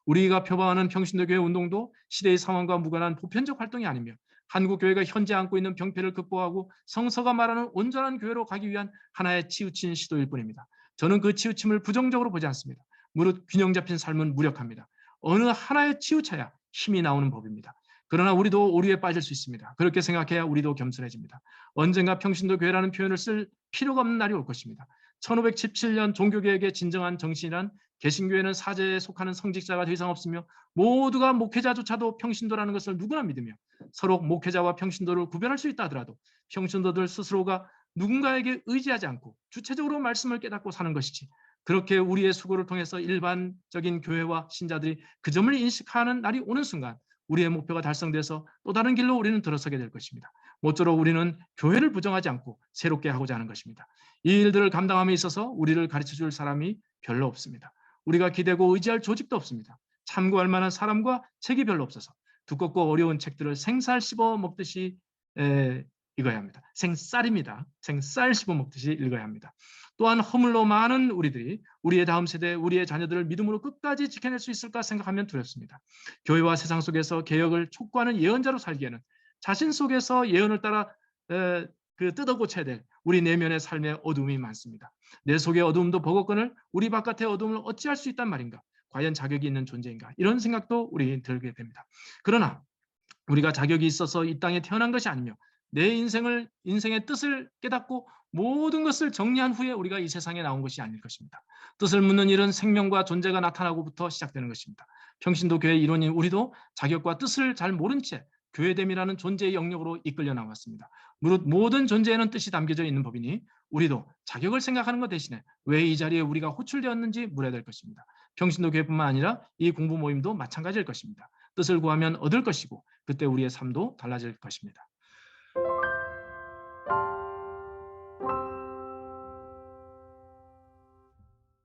우리가 표방하는 평신도 교회 운동도 시대의 상황과 무관한 보편적 활동이 아니며 한국 교회가 현재 안고 있는 병폐를 극복하고 성서가 말하는 온전한 교회로 가기 위한 하나의 치우친 시도일 뿐입니다. 저는 그 치우침을 부정적으로 보지 않습니다. 무릇 균형 잡힌 삶은 무력합니다. 어느 하나에 치우쳐야 힘이 나오는 법입니다. 그러나 우리도 오류에 빠질 수 있습니다. 그렇게 생각해야 우리도 겸손해집니다. 언젠가 평신도 교회라는 표현을 쓸 필요가 없는 날이 올 것입니다. 1517년 종교개혁의 진정한 정신이란 개신교회는 사제에 속하는 성직자가 더 이상 없으며 모두가 목회자조차도 평신도라는 것을 누구나 믿으며 서로 목회자와 평신도를 구별할 수 있다 하더라도 평신도들 스스로가 누군가에게 의지하지 않고 주체적으로 말씀을 깨닫고 사는 것이지 그렇게 우리의 수고를 통해서 일반적인 교회와 신자들이 그 점을 인식하는 날이 오는 순간 우리의 목표가 달성돼서 또 다른 길로 우리는 들어서게 될 것입니다. 모쪼록 우리는 교회를 부정하지 않고 새롭게 하고자 하는 것입니다. 이 일들을 감당함에 있어서 우리를 가르쳐줄 사람이 별로 없습니다. 우리가 기대고 의지할 조직도 없습니다. 참고할 만한 사람과 책이 별로 없어서 두껍고 어려운 책들을 생쌀 씹어 먹듯이 읽어야 합니다. 생쌀입니다. 생쌀 씹어 먹듯이 읽어야 합니다. 또한 허물로 많은 우리들이 우리의 다음 세대, 우리의 자녀들을 믿음으로 끝까지 지켜낼 수 있을까 생각하면 두렵습니다. 교회와 세상 속에서 개혁을 촉구하는 예언자로 살기에는 자신 속에서 예언을 따라 뜯어 고쳐야 될 우리 내면의 삶의 어둠이 많습니다. 내 속의 어둠도 버겁거늘 우리 바깥의 어둠을 어찌할 수 있단 말인가? 과연 자격이 있는 존재인가? 이런 생각도 우리 들게 됩니다. 그러나 우리가 자격이 있어서 이 땅에 태어난 것이 아니며 내 인생의 뜻을 깨닫고 모든 것을 정리한 후에 우리가 이 세상에 나온 것이 아닐 것입니다. 뜻을 묻는 일은 생명과 존재가 나타나고부터 시작되는 것입니다. 평신도 교회 일원인 우리도 자격과 뜻을 잘 모른 채 교회됨이라는 존재의 영역으로 이끌려 나왔습니다. 무릇 모든 존재에는 뜻이 담겨져 있는 법이니 우리도 자격을 생각하는 것 대신에 왜 이 자리에 우리가 호출되었는지 물어야 될 것입니다. 평신도 교회뿐만 아니라 이 공부 모임도 마찬가지일 것입니다. 뜻을 구하면 얻을 것이고 그때 우리의 삶도 달라질 것입니다.